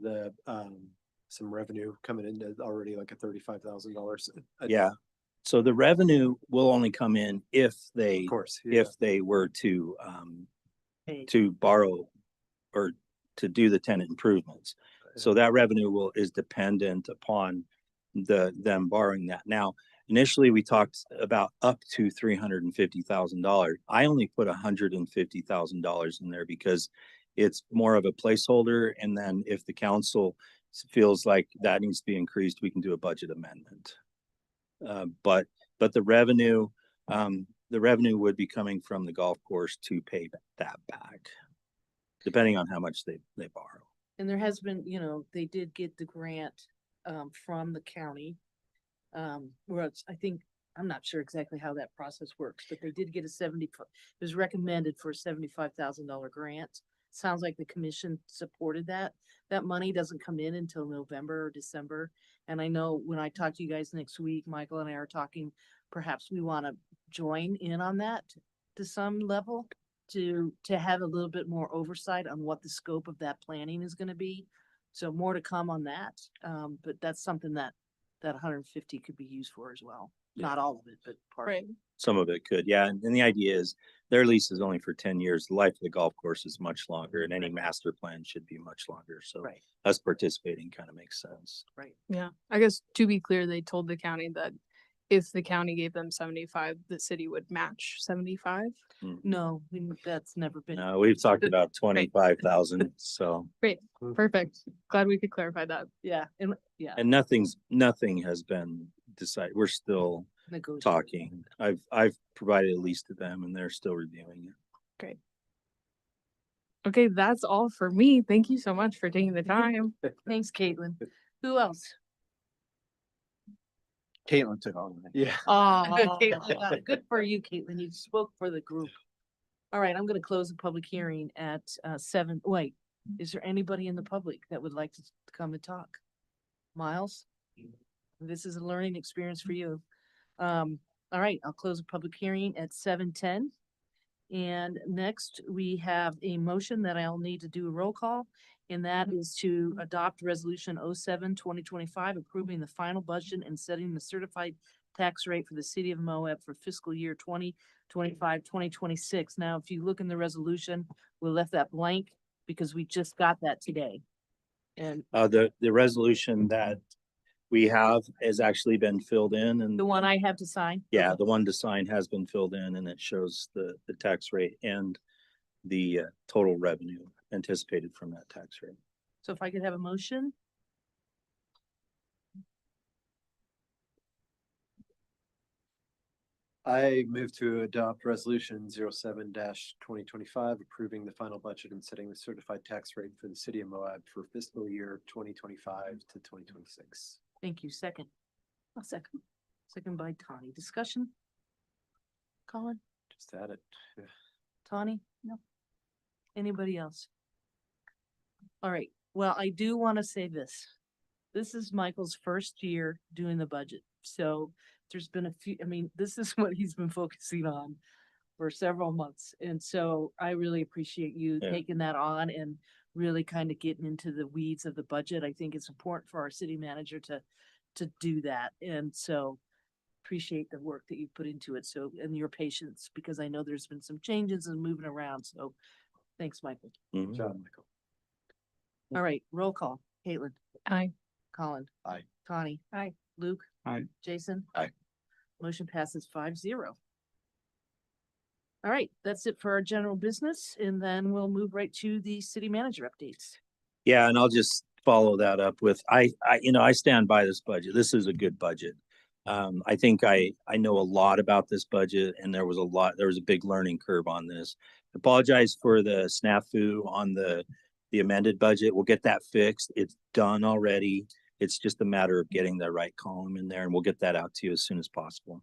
some revenue coming in already, like a $35,000? yeah. So the revenue will only come in if Of course. Yeah. if they were Hey, to borrow or to do the tenant improvements. So that revenue is dependent upon them borrowing that. Now, Initially, we talked about up to $350,000. I only put $150,000 in there because it's more of a placeholder. And then if the council feels like that needs to be increased, we can do a budget amendment. But the revenue would be coming from the golf course to pay that back, depending on how much they borrow. And there has been, you know, they did get the grant from the county. Where it's, I think, I'm not sure exactly how that process works, but they did get it was recommended for a $75,000 grant. Sounds like the commission supported that. That money doesn't come in until November or December. And I know when I talk to you guys next week, Michael and I are talking, perhaps we want to join in on that to some level to have a little bit more oversight on what the scope of that planning is going to be. So more to come on that. But that's something that 150 could be used for as well. Yeah. Not all of it, but part. Right. Some of it could, yeah. And the idea is their lease is only for 10 years. The life of the golf course is much longer, and any master plan should be much longer. So Right, us participating kind of makes sense. right. Yeah. I guess to be clear, they told the county that if the county gave them 75, the city would match 75. No, that's never been. No, we've talked about 25,000. So, Great. Perfect. Glad we could clarify that. Yeah, and yeah, and nothing has been decided. We're still negotiable. talking. I've provided a lease to them, and they're still reviewing it. Great. Okay, that's all for me. Thank you so much for taking the time. Thanks, Caitlin. Who else? Caitlin took all of it. Yeah. Caitlin, good for you, Caitlin. You spoke for the group. All right, I'm gonna close the public hearing at 7. Wait, is there anybody in the public that would like to come and talk? Miles? This is a learning experience for you. All right, I'll close the public hearing at 7:10. And next, we have a motion that I'll need to do a roll call, and that is to adopt resolution 07-2025, approving the final budget and setting the certified tax rate for the city of Moab for fiscal year 2025-2026. Now, if you look in the resolution, we left that blank because we just got that today. And The resolution that we have has actually been filled in, and the one I have to sign? yeah, Okay. the one to sign has been filled in, and it shows the tax rate and the total revenue anticipated from that tax rate. So if I could have a motion? I move to adopt resolution 07-2025, approving the final budget and setting the certified tax rate for the city of Moab for fiscal year 2025 to 2026. Thank you. Second. A second. Second by Tawny. Discussion? Colin? Just add it. Yeah. Tawny? No. Anybody else? All right. Well, I do want to say this. This is Michael's first year doing the budget. So there's been a few, I mean, this is what he's been focusing on for several months. And so I really appreciate you Yeah. taking that on and really kind of getting into the weeds of the budget. I think it's important for our city manager to do that. And so appreciate the work that you put into it. So, and your patience, because I know there's been some changes and moving around. So thanks, Michael. Mhm. Good job, Michael. All right, roll call. Caitlin, Aye. Colin. Aye. Tawny. Aye. Luke. Aye. Jason. Aye. Motion passes 5-0. All right, that's it for our general business, and then we'll move right to the city manager updates. Yeah, and I'll just follow that up with, I stand by this budget. This is a good budget. I think I know a lot about this budget, and there was a big learning curve on this. Apologize for the snafu on the amended budget. We'll get that fixed. It's done already. It's just a matter of getting the right column in there, and we'll get that out to you as soon as possible.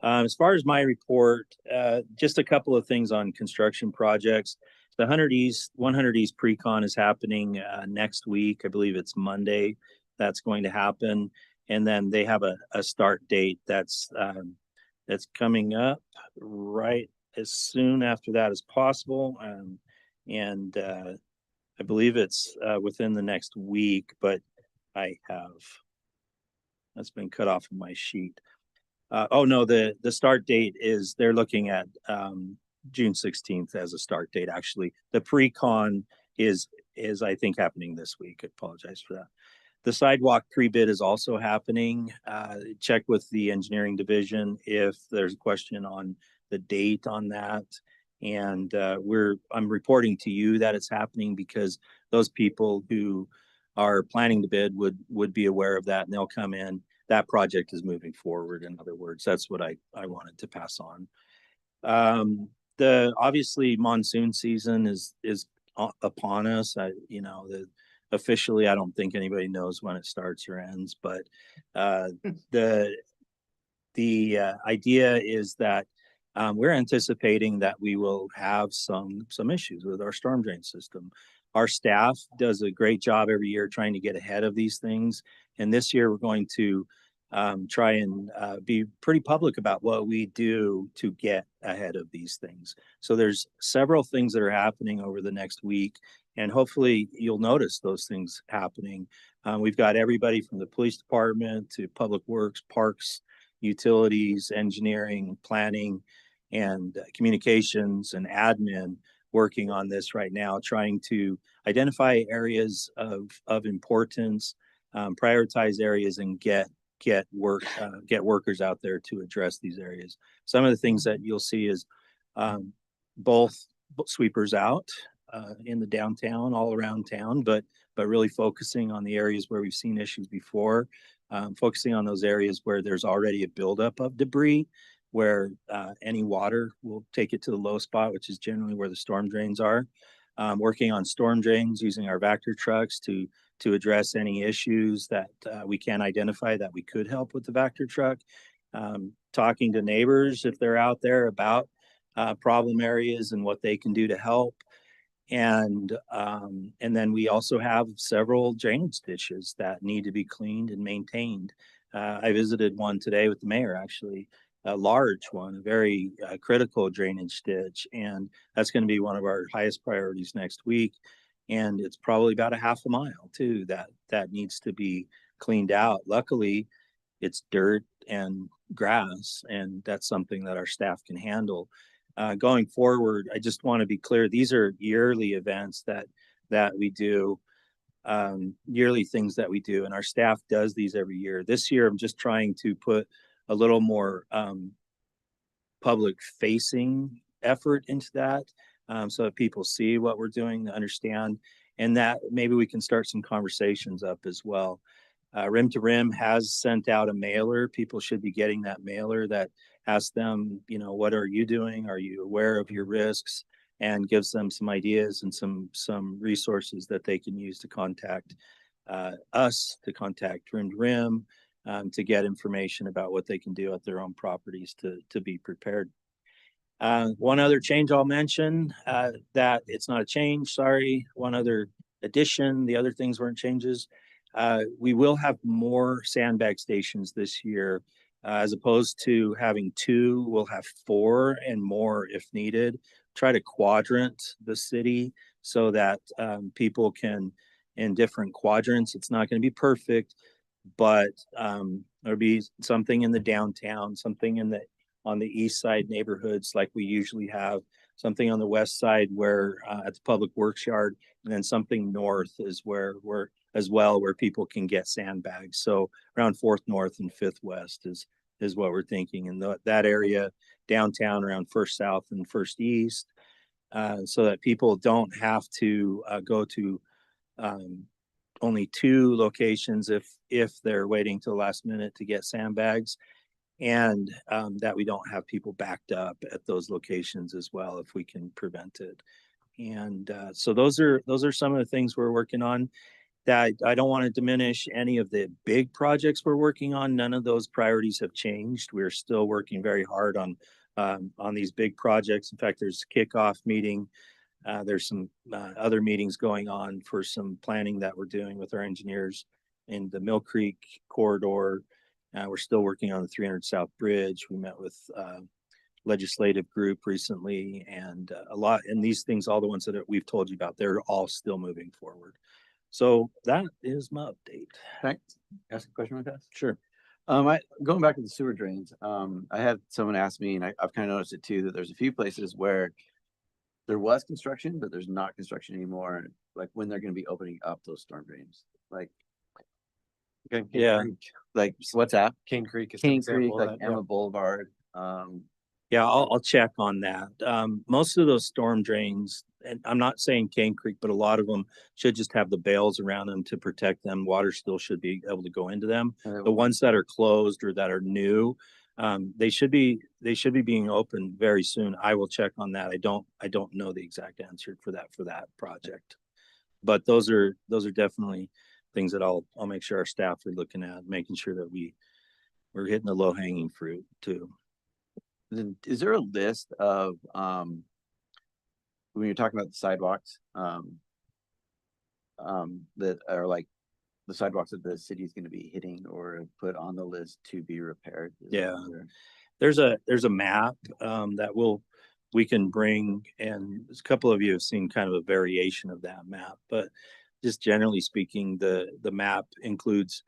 As far as my report, just a couple of things on construction projects. The 100 East pre-con is happening next week. I believe it's Monday. That's going to happen. And then they have a start date that's coming up right as soon after that as possible. And I believe it's within the next week, but that's been cut off of my sheet. Oh no, the start date is, they're looking at June 16th as a start date. Actually, the pre-con is I think happening this week. I apologize for that. The sidewalk pre-bid is also happening. Check with the engineering division if there's a question on the date on that. And I'm reporting to you that it's happening because those people who are planning to bid would be aware of that, and they'll come in. That project is moving forward. In other words, that's what I wanted to pass on. The obviously monsoon season is upon us. Officially, I don't think anybody knows when it starts or ends, but the idea is that we're anticipating that we will have some issues with our storm drain system. Our staff does a great job every year trying to get ahead of these things, and this year we're going to try and be pretty public about what we do to get ahead of these things. So there's several things that are happening over the next week, and hopefully you'll notice those things happening. We've got everybody from the police department to public works, parks, utilities, engineering, planning, and communications and admin working on this right now, trying to identify areas of importance, prioritize areas, and get workers out there to address these areas. Some of the things that you'll see is both sweepers out in the downtown, all around town, but really focusing on the areas where we've seen issues before, focusing on those areas where there's already a buildup of debris, where any water will take it to the low spot, which is generally where the storm drains are. Working on storm drains using our Vector trucks to address any issues that we can identify that we could help with the Vector truck. Talking to neighbors if they're out there about problem areas and what they can do to help. And then we also have several drainage ditches that need to be cleaned and maintained. I visited one today with the mayor, actually, a large one, a very critical drainage ditch. And that's going to be one of our highest priorities next week. And it's probably about a half a mile too, that needs to be cleaned out. Luckily, it's dirt and grass, and that's something that our staff can handle. Going forward, I just want to be clear, these are yearly events that we do, yearly things that we do, and our staff does these every year. This year, I'm just trying to put a little more public facing effort into that, so that people see what we're doing, understand, and that maybe we can start some conversations up as well. Rim to Rim has sent out a mailer. People should be getting that mailer that asks them, what are you doing? Are you aware of your risks? And gives them some ideas and some resources that they can use to contact us, to contact Rim to Rim, to get information about what they can do at their own properties to be prepared. One other change I'll mention, that it's not a change, sorry. One other addition, the other things weren't changes. We will have more sandbag stations this year. As opposed to having 2, we'll have 4 and more if needed. Try to quadrant the city so that people can, in different quadrants, it's not going to be perfect, but there'll be something in the downtown, something on the east side neighborhoods like we usually have, something on the west side where at the public works yard, and then something north is where people can get sandbags. So around 4th North and 5th West is what we're thinking. And that area downtown around 1st South and 1st East, so that people don't have to go to only 2 locations if they're waiting till the last minute to get sandbags, and that we don't have people backed up at those locations as well if we can prevent it. And so those are some of the things we're working on. That I don't want to diminish any of the big projects we're working on. None of those priorities have changed. We're still working very hard on these big projects. In fact, there's a kickoff meeting. There's some other meetings going on for some planning that we're doing with our engineers in the Mill Creek corridor. We're still working on the 300 South Bridge. We met with legislative group recently, and these things, all the ones that we've told you about, they're all still moving forward. So that is my update. Thanks. Ask a question real fast. Sure. Going back to the sewer drains, I had someone ask me, and I've kind of noticed it too, that there's a few places where there was construction, but there's not construction anymore. Like when they're going to be opening up those storm drains. Like, Again, Yeah. Like, what's that? Cane Creek is an King Creek, example of like that, yeah. Emma Boulevard. Yeah, I'll check on that. Most of those storm drains, and I'm not saying Cane Creek, but a lot of them should just have the bales around them to protect them. Water still should be able to go into them. The ones that are closed or that are new, they should be being opened very soon. I will check on that. I don't know the exact answer for that project. But those are definitely things that I'll make sure our staff are looking at, making sure that we're hitting the low hanging fruit too. Then is there a list of, when you're talking about the sidewalks, that are like the sidewalks that the city is going to be hitting or put on the list to be repaired? Yeah. There's a map that we can bring, and a couple of you have seen kind of a variation of that map, but just generally speaking, the map includes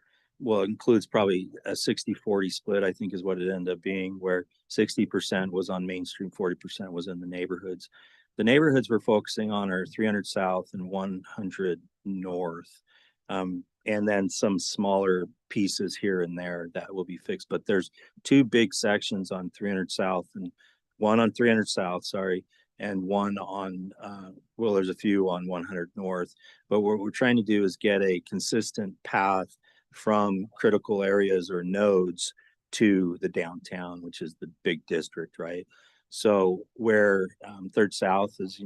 probably a 60-40 split, I think is what it ended up being, where 60% was on Main Street, 40% was in the neighborhoods. The neighborhoods we're focusing on are 300 South and 100 North. And then some smaller pieces here and there that will be fixed. But there's two big sections on 300 South and one on 300 South, sorry, and one on, there's a few on 100 North. But what we're trying to do is get a consistent path from critical areas or nodes to the downtown, which is the big district, right? So where 3rd South is,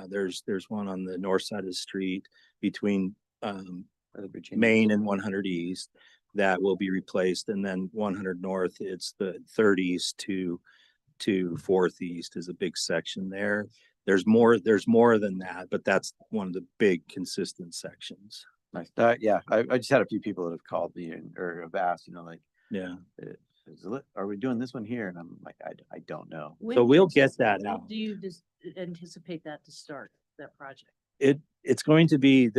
there's one on the north side of the street between Main and 100 East that will be replaced, and then 100 North, it's the 3rd East to 4th East is a big section there. There's more than that, but that's one of the big consistent sections. Nice. Yeah, I just had a few people that have called me or have asked, Yeah. Are we doing this one here? And I'm like, I don't know. So we'll get that out. Do you just anticipate that to start, that project? It's going to be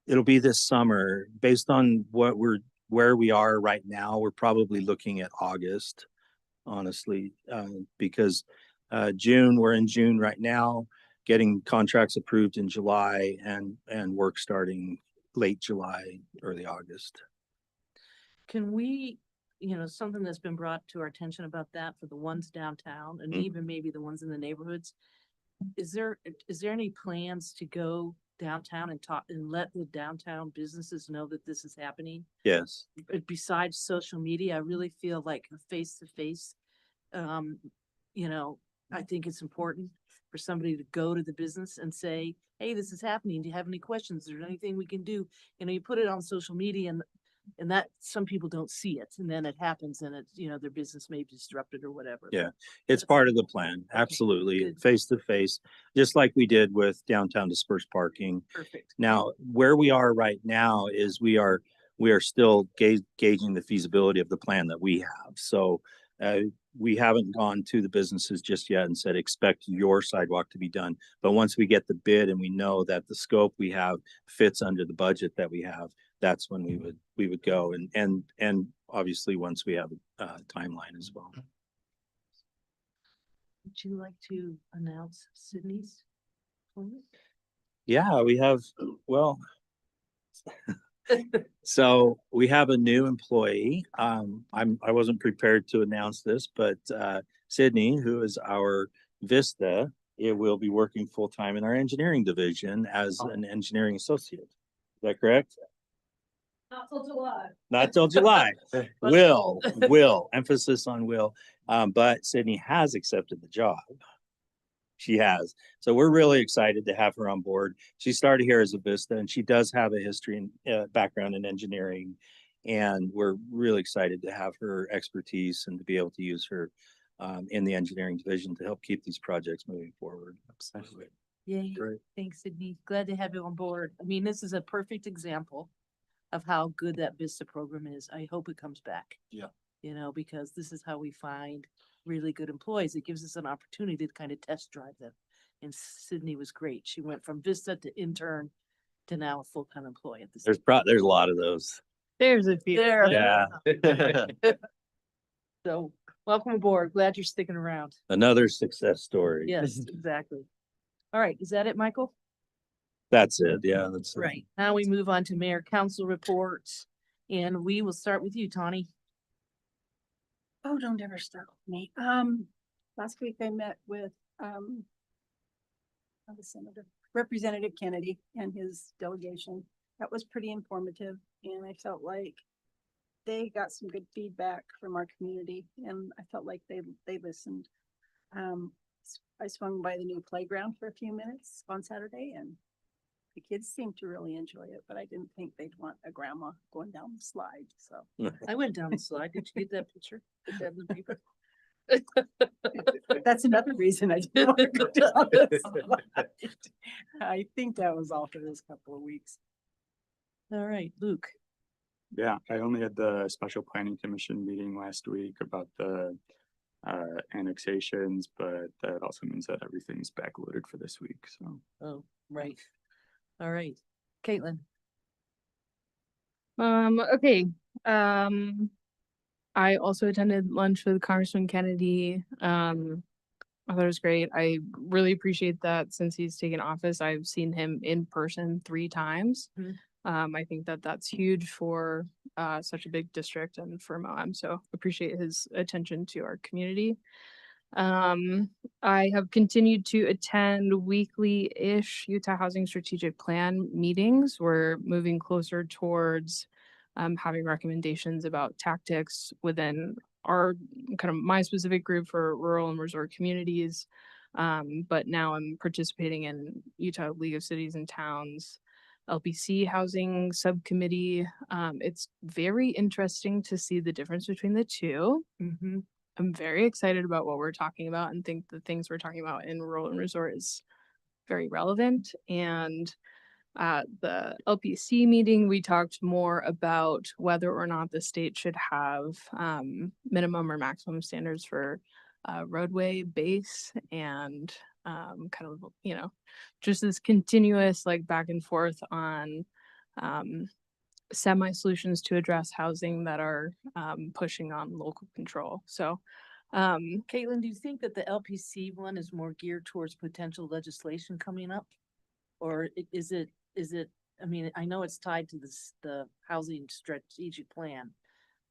it'll be this summer based on where we are right now. We're probably looking at August, honestly, because we're in June right now, getting contracts approved in July and work starting late July, early August. Can we, something that's been brought to our attention about that for the ones downtown and even maybe the ones in the neighborhoods? Is there any plans to go downtown and talk and let the downtown businesses know that this is happening? Yes. Besides social media, I really feel like a face-to-face, I think it's important for somebody to go to the business and say, hey, this is happening. Do you have any questions? Is there anything we can do? You put it on social media and that some people don't see it, and then it happens and it's, their business may be disrupted or whatever. Yeah, it's part of the plan. Absolutely. Good. Face to face, just like we did with downtown dispersed parking. Perfect. Now, where we are right now is we are still gauging the feasibility of the plan that we have. So we haven't gone to the businesses just yet and said, expect your sidewalk to be done. But once we get the bid and we know that the scope we have fits under the budget that we have, that's when we would go. And obviously once we have a timeline as well. Would you like to announce Sydney's appointment? Yeah, we have, so we have a new employee. I wasn't prepared to announce this, but Sydney, who is our Vista, will be working full-time in our engineering division as an engineering associate. Is that correct? Not till July. Not till July. Will, emphasis on will. But Sydney has accepted the job. She has. So we're really excited to have her on board. She started here as a Vista, and she does have a history and background in engineering. And we're really excited to have her expertise and to be able to use her in the engineering division to help keep these projects moving forward. Yay. Great. Thanks, Sydney. Glad to have you on board. I mean, this is a perfect example of how good that Vista program is. I hope it comes back. Yeah. Because this is how we find really good employees. It gives us an opportunity to kind of test drive them. And Sydney was great. She went from Vista to intern to now a full-time employee at the There's a lot of those. There's a few. There. Yeah. So welcome aboard. Glad you're sticking around. Another success story. Yes, exactly. All right. Is that it, Michael? That's it. Yeah, that's. Right. Now we move on to mayor council reports, and we will start with you, Tawny. Oh, don't ever start with me. Last week I met with, the Senator, Representative Kennedy and his delegation. That was pretty informative, and I felt like they got some good feedback from our community, and I felt like they listened. I swung by the new playground for a few minutes on Saturday, and the kids seemed to really enjoy it, but I didn't think they'd want a grandma going down the slide, so. I went down the slide. Did you get that picture? Put that in the paper. That's another reason I didn't want to go down the slide. I think that was all for this couple of weeks. All right, Luke. Yeah, I only had the special planning commission meeting last week about the annexations, but that also means that everything's backloaded for this week, so. Oh, right. All right, Caitlin. Okay. I also attended lunch with Congressman Kennedy. I thought it was great. I really appreciate that since he's taken office, I've seen him in person 3 times. Mhm. I think that that's huge for such a big district and for Moab. So appreciate his attention to our community. I have continued to attend weekly-ish Utah Housing Strategic Plan meetings. We're moving closer towards having recommendations about tactics within our kind of my specific group for rural and resort communities. But now I'm participating in Utah League of Cities and Towns LPC housing subcommittee. It's very interesting to see the difference between the two. Mm-hmm. I'm very excited about what we're talking about and think the things we're talking about in rural and resort is very relevant. And at the LPC meeting, we talked more about whether or not the state should have minimum or maximum standards for roadway base and kind of, just this continuous like back and forth on semi-solutions to address housing that are pushing on local control. So Caitlin, do you think that the LPC one is more geared towards potential legislation coming up? Or is it, I mean, I know it's tied to the housing strategic plan,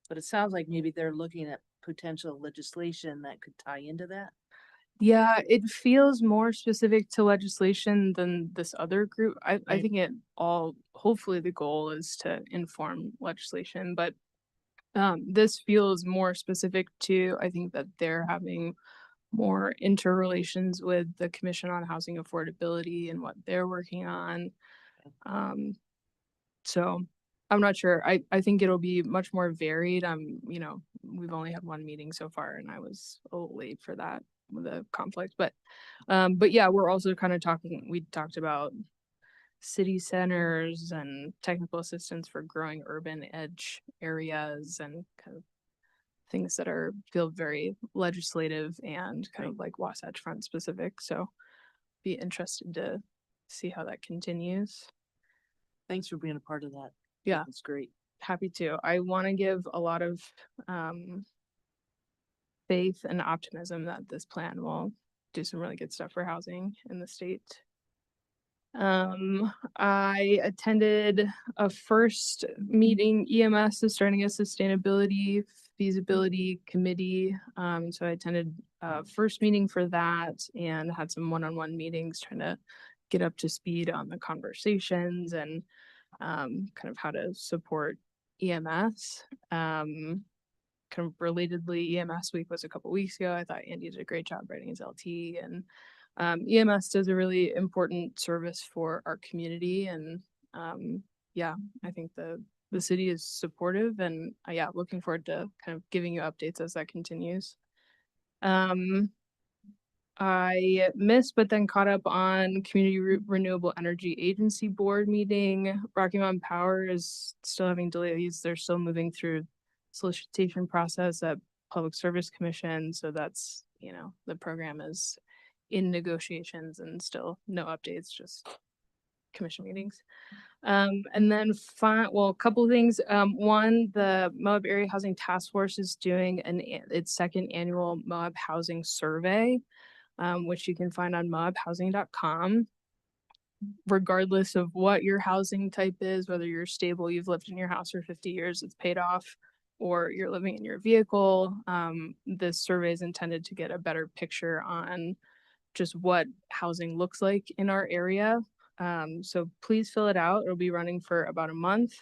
but it sounds like maybe they're looking at potential legislation that could tie into that. yeah, it feels more specific to legislation than this other group. I Right. think it all, hopefully the goal is to inform legislation, but this feels more specific to, I think that they're having more interrelations with the Commission on Housing Affordability and what they're working on. So I'm not sure. I think it'll be much more varied. We've only had 1 meeting so far and I was a little late for that with the conflict, but yeah, we're also kind of we talked about city centers and technical assistance for growing urban edge areas and kind of things that feel very legislative and kind of like Wasatch Front specific. So be interested to see how that continues. Thanks for being a part of that. Yeah. That's great. Happy to. I want to give a lot of faith and optimism that this plan will do some really good stuff for housing in the state. I attended a first meeting. EMS is starting a sustainability feasibility committee. So I attended a first meeting for that and had some one-on-one meetings trying to get up to speed on the conversations and kind of how to support EMS. Kind of relatedly, EMS week was a couple weeks ago. I thought Andy did a great job writing his LT, and EMS does a really important service for our community. And yeah, I think the city is supportive, and yeah, looking forward to kind of giving you updates as that continues. I missed, but then caught up on Community Renewable Energy Agency Board meeting. Rocky Mountain Power is still having delays. They're still moving through solicitation process at Public Service Commission. So that's, the program is in negotiations and still no updates, just commission meetings. And then a couple of things. One, the Moab Area Housing Task Force is doing its 2nd annual Moab Housing Survey, which you can find on moabhousing.com. regardless of what your housing type is, whether you're stable, you've lived in your house for 50 years, it's paid off, or you're living in your vehicle, this survey is intended to get a better picture on just what housing looks like in our area. So please fill it out. It'll be running for about a month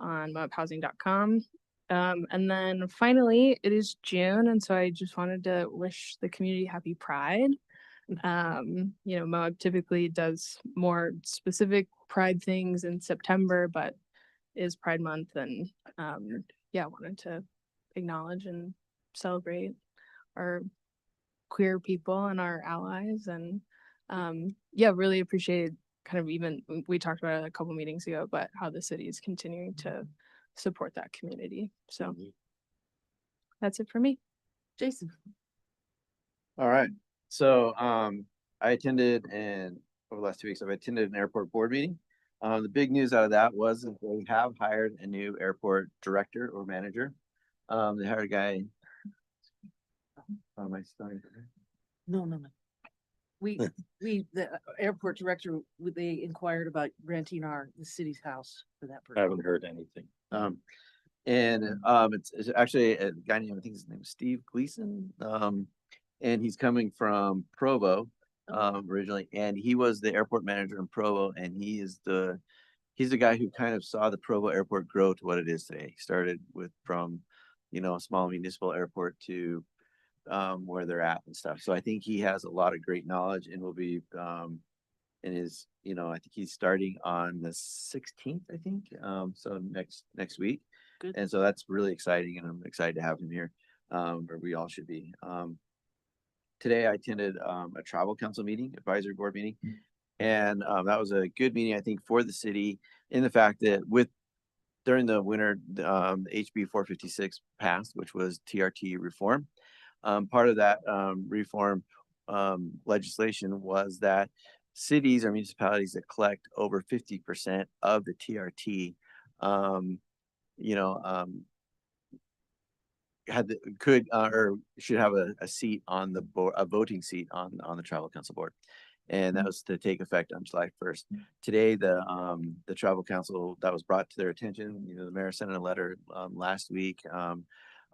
on moabhousing.com. And then finally, it is June, and so I just wanted to wish the community happy Pride. Moab typically does more specific Pride things in September, but is Pride Month, and wanted to acknowledge and celebrate our queer people and our allies, and really appreciate kind of, even we talked about it a couple meetings ago, but how the city is continuing to support that community. So that's it for me. Jason. All right. So I attended, and over the last 2 weeks, I've attended an airport board meeting. The big news out of that was that they have hired a new airport director or manager. They hired a guy. Am I starting? No. The airport director, they inquired about renting the city's house for that I person. haven't heard anything. It's actually a guy named, I think his name is Steve Gleason. And he's coming from Provo originally, and he was the airport manager in Provo, and he's the guy who kind of saw the Provo airport grow to what it is today. He started from a small municipal airport to where they're at and stuff. So I think he has a lot of great knowledge, and will be in his, I think he's starting on the 16th, I think. So next week. Good. And so that's really exciting, and I'm excited to have him here. Or we all should be. Today I attended a travel council meeting, advisory board meeting, and that was a good meeting, I think, for the city, in the fact that during the winter, HB 456 passed, which was TRT reform. Part of that reform legislation was that cities or municipalities that collect over 50% of the TRT, should have a seat on the board, a voting seat on the travel council board. And that was to take effect on July 1st. Today, the travel council, that was brought to their attention. The mayor sent a letter last week.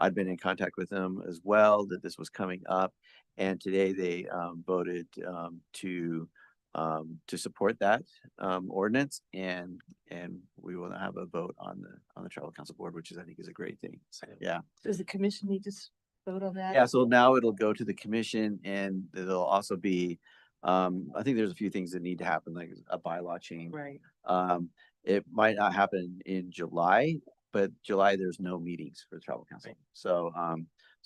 I'd been in contact with them as well, that this was coming up. And today they voted to support that ordinance, and we will have a vote on the travel council board, which I think is a great thing. So, yeah. Does the commission need to vote on that? Yeah, so now it'll go to the commission, and there'll also be, I think there's a few things that need to happen, like a bylaw change. Right. It might not happen in July, but July there's no meetings for the travel council. So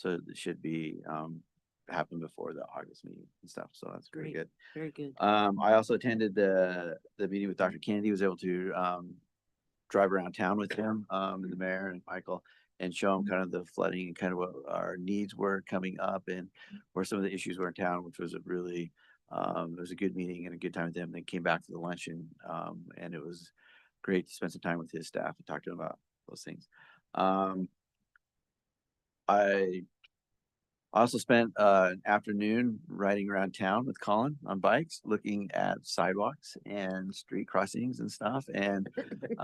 it should be happen before the August meeting and stuff. So that's pretty good. Very good. I also attended the meeting with Dr. Kennedy. Was able to drive around town with him, and the mayor and Michael, and show him kind of the flooding and kind of what our needs were coming up, and where some of the issues were in town, which was a really it was a good meeting and a good time with them. Then came back to the luncheon, and it was great to spend some time with his staff and talk to him about those things. I also spent an afternoon riding around town with Colin on bikes, looking at sidewalks and street crossings and stuff. And You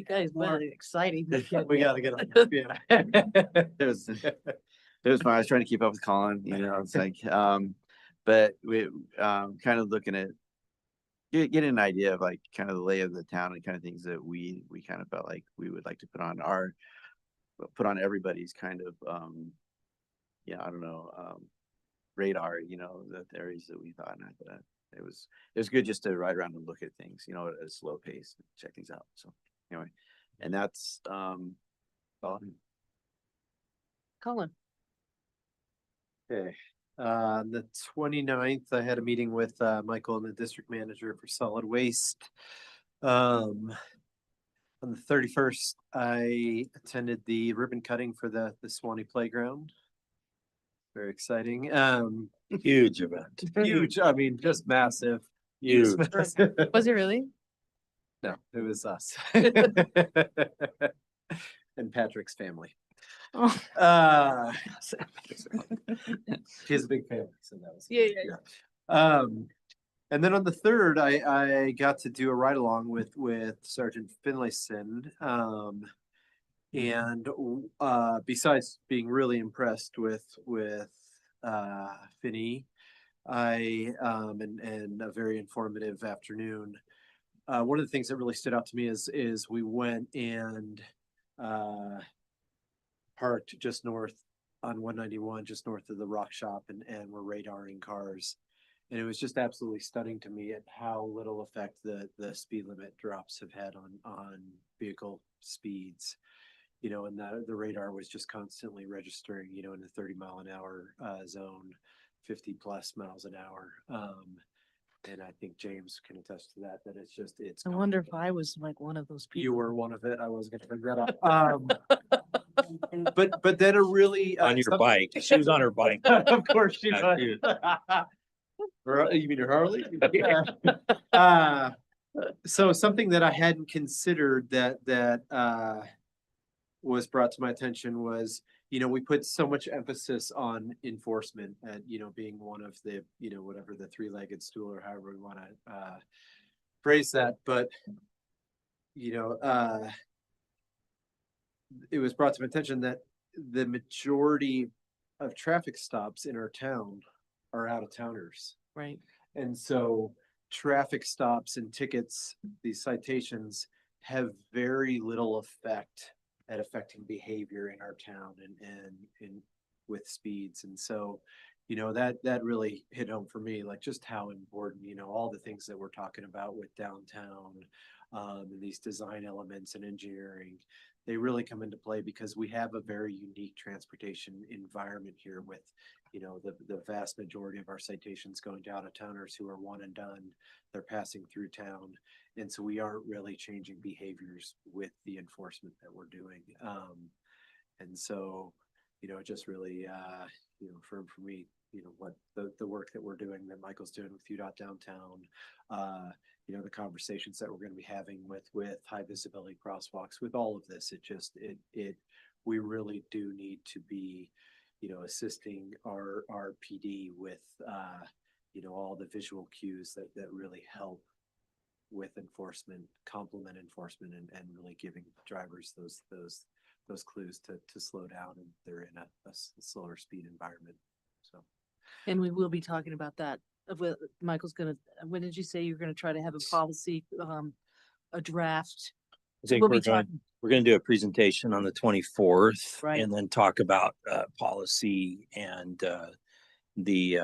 guys more exciting. We gotta get on. it was fun. I was trying to keep up with Colin, it's like, but we kind of looking at getting an idea of like kind of the lay of the town and kind of things that we kind of felt like we would like to put on everybody's kind of radar, the areas that we thought. And I thought it was good just to ride around and look at things, at a slow pace, and check things out. So anyway, and that's Colin. Okay. The 29th, I had a meeting with Michael and the district manager for solid waste. On the 31st, I attended the ribbon cutting for the Swanee Playground. Very exciting. Huge event. Huge. I mean, just massive. Huge. Massive. Was it really? No, it was us. And Patrick's family. Oh. She has a big family, so that was. Yeah. And then on the third, I got to do a ride along with Sergeant Finlayson. And besides being really impressed with Finney, and a very informative afternoon. One of the things that really stood out to me is we went and parked just north on 191, just north of the rock shop, and we're radaring cars. And it was just absolutely stunning to me at how little effect the speed limit drops have had on vehicle speeds. You know, and the radar was just constantly registering, you know, in the 30-mile-an-hour zone, 50 plus miles an hour. And I think James can attest to that it's. I wonder if I was like one of those people. You were one of it. I was gonna figure that out. But then a really. On your bike. She was on her bike. Of course she Yeah, was. You mean your Harley? So something that I hadn't considered that was brought to my attention was, you know, we put so much emphasis on enforcement and, you know, being one of the, you know, whatever the three-legged stool or however we want to phrase that. But, you know, it was brought to my attention that the majority of traffic stops in our town are out-of-towners. Right. And so traffic stops and tickets, these citations have very little effect at affecting behavior in our town and with speeds. And so, you know, that really hit home for me, like just how important, you know, all the things that we're talking about with downtown, and these design elements and engineering, they really come into play because we have a very unique transportation environment here with, you know, the vast majority of our citations going to out-of-towners who are one and done. They're passing through town. And so we aren't really changing behaviors with the enforcement that we're doing. And so, you know, it just really, you know, for me, you know, what the work that we're doing, that Michael's doing with UDOT downtown, you know, the conversations that we're going to be having with high visibility crosswalks, with all of this, we really do need to be, you know, assisting our PD with, you know, all the visual cues that really help with enforcement, complement enforcement, and really giving drivers those clues to slow down and they're in a slower speed environment. So. And we will be talking about that. Michael's gonna, when did you say you're gonna try to have a policy, a draft? I think We'll we're be going, talking, we're going to do a presentation on the 24th Right. and then talk about policy and the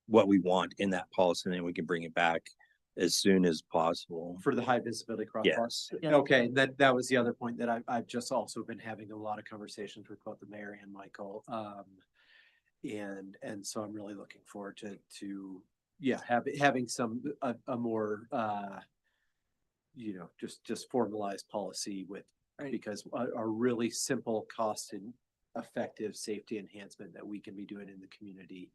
what we want in that policy, and then we can bring it back as soon as possible. For the high visibility crosswalks. Yes. Yes. Okay, that was the other point that I've just also been having a lot of conversations with both the mayor and Michael. And so I'm really looking forward to having a more you know, just formalized policy with, Right. because a really simple cost and effective safety enhancement that we can be doing in the community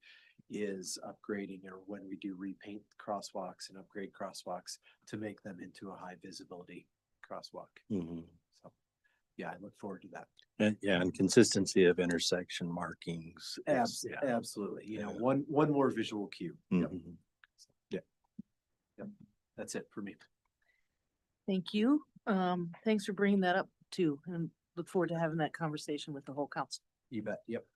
is upgrading, or when we do repaint crosswalks and upgrade crosswalks, to make them into a high visibility crosswalk. Mhm. So, yeah, I look forward to that. And consistency of intersection markings. Absolutely. You know, Yeah. one more visual cue. Yep. Mhm. Yep. That's it for me. thank you. Thanks for bringing that up too, and look forward to having that conversation with the whole council. You bet. Yep.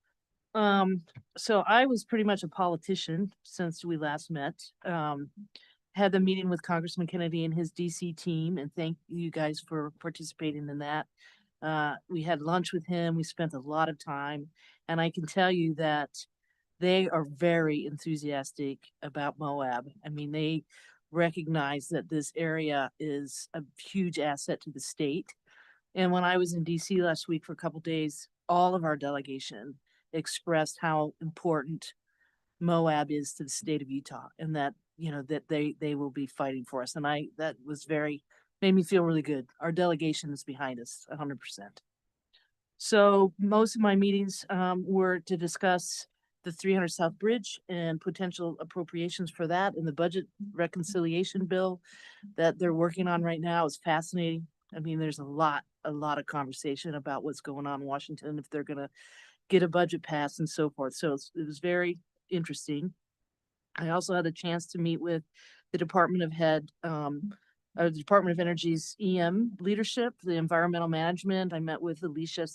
So I was pretty much a politician since we last met. Had the meeting with Congressman Kennedy and his DC team, and thank you guys for participating in that. We had lunch with him. We spent a lot of time, and I can tell you that they are very enthusiastic about Moab. I mean, they recognize that this area is a huge asset to the state. And when I was in DC last week for a couple days, all of our delegation expressed how important Moab is to the state of Utah, and that, you know, that they will be fighting for us. And that was made me feel really good. Our delegation is behind us 100%. So most of my meetings were to discuss the 300 South Bridge and potential appropriations for that, and the budget reconciliation bill that they're working on right now is fascinating. I mean, there's a lot of conversation about what's going on in Washington, if they're gonna get a budget passed and so forth. So it was very interesting. I also had a chance to meet with the Department of the Department of Energy's EM leadership, the environmental management. I met with Alicia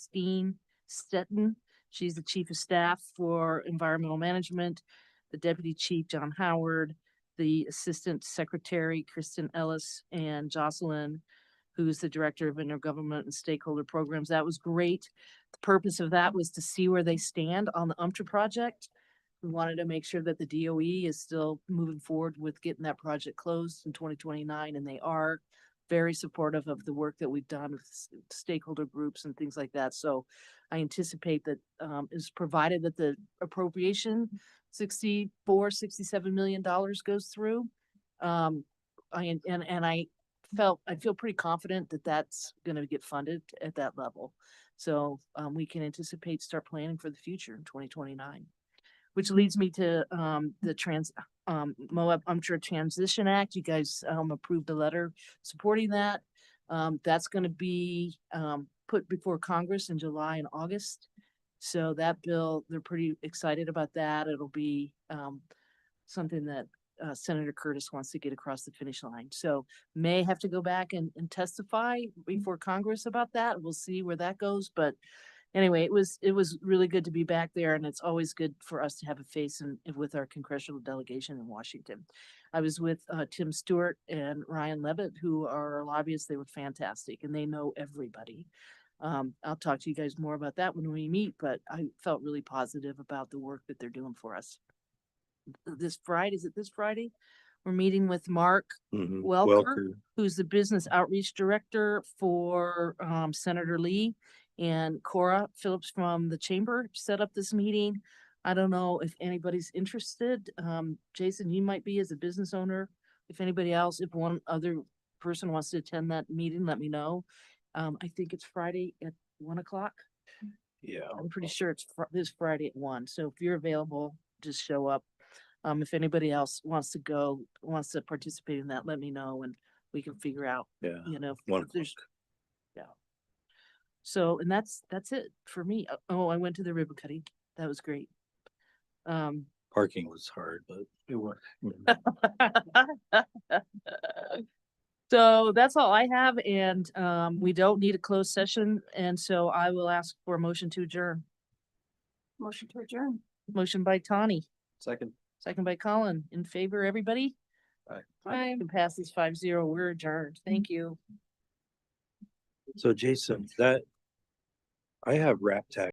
Stetton. She's the chief of staff for environmental management, the deputy chief, John Howard, the assistant secretary, Kristen Ellis, and Jocelyn, who's the director of intergovernment and stakeholder programs. That was great. The purpose of that was to see where they stand on the UMTRA project. We wanted to make sure that the DOE is still moving forward with getting that project closed in 2029, and they are very supportive of the work that we've done with stakeholder groups and things like that. So I anticipate that is provided that the appropriation $67 million goes through. I feel pretty confident that that's going to get funded at that level. So we can anticipate start planning for the future in 2029. Which leads me to the Moab UMTRA Transition Act. You guys approved a letter supporting that. That's going to be put before Congress in July and August. So that bill, they're pretty excited about that. It'll be something that Senator Curtis wants to get across the finish line. So may have to go back and testify before Congress about that. We'll see where that goes, but anyway, it was really good to be back there, and it's always good for us to have a face with our congressional delegation in Washington. I was with Tim Stewart and Ryan Levitt, who are our lobbyists. They were fantastic, and they know everybody. I'll talk to you guys more about that when we meet, but I felt really positive about the work that they're doing for us. This Friday, is it this Friday? We're meeting with Mark Welker, who's the business outreach director for Senator Lee. And Cora Phillips from the chamber set up this meeting. I don't know if anybody's interested. Jason, you might be as a business owner. If anybody else, if one other person wants to attend that meeting, let me know. I think it's Friday at 1 o'clock. Yeah. I'm pretty sure it's this Friday at 1. So if you're available, just show up. If anybody else wants to participate in that, let me know and we can figure out, Yeah. if 1 there's, yeah. So, and that's it for me. Oh, I went to the ribbon cutting. That was great. Parking was hard, but It was. So that's all I have, and we don't need a closed session, and so I will ask for a motion to adjourn. Motion to adjourn. Motion by Tawny, Second. second by Colin. In favor, everybody? Aye. Aye. Passes 5-0. We're adjourned. Thank you. so Jason, I have rap tax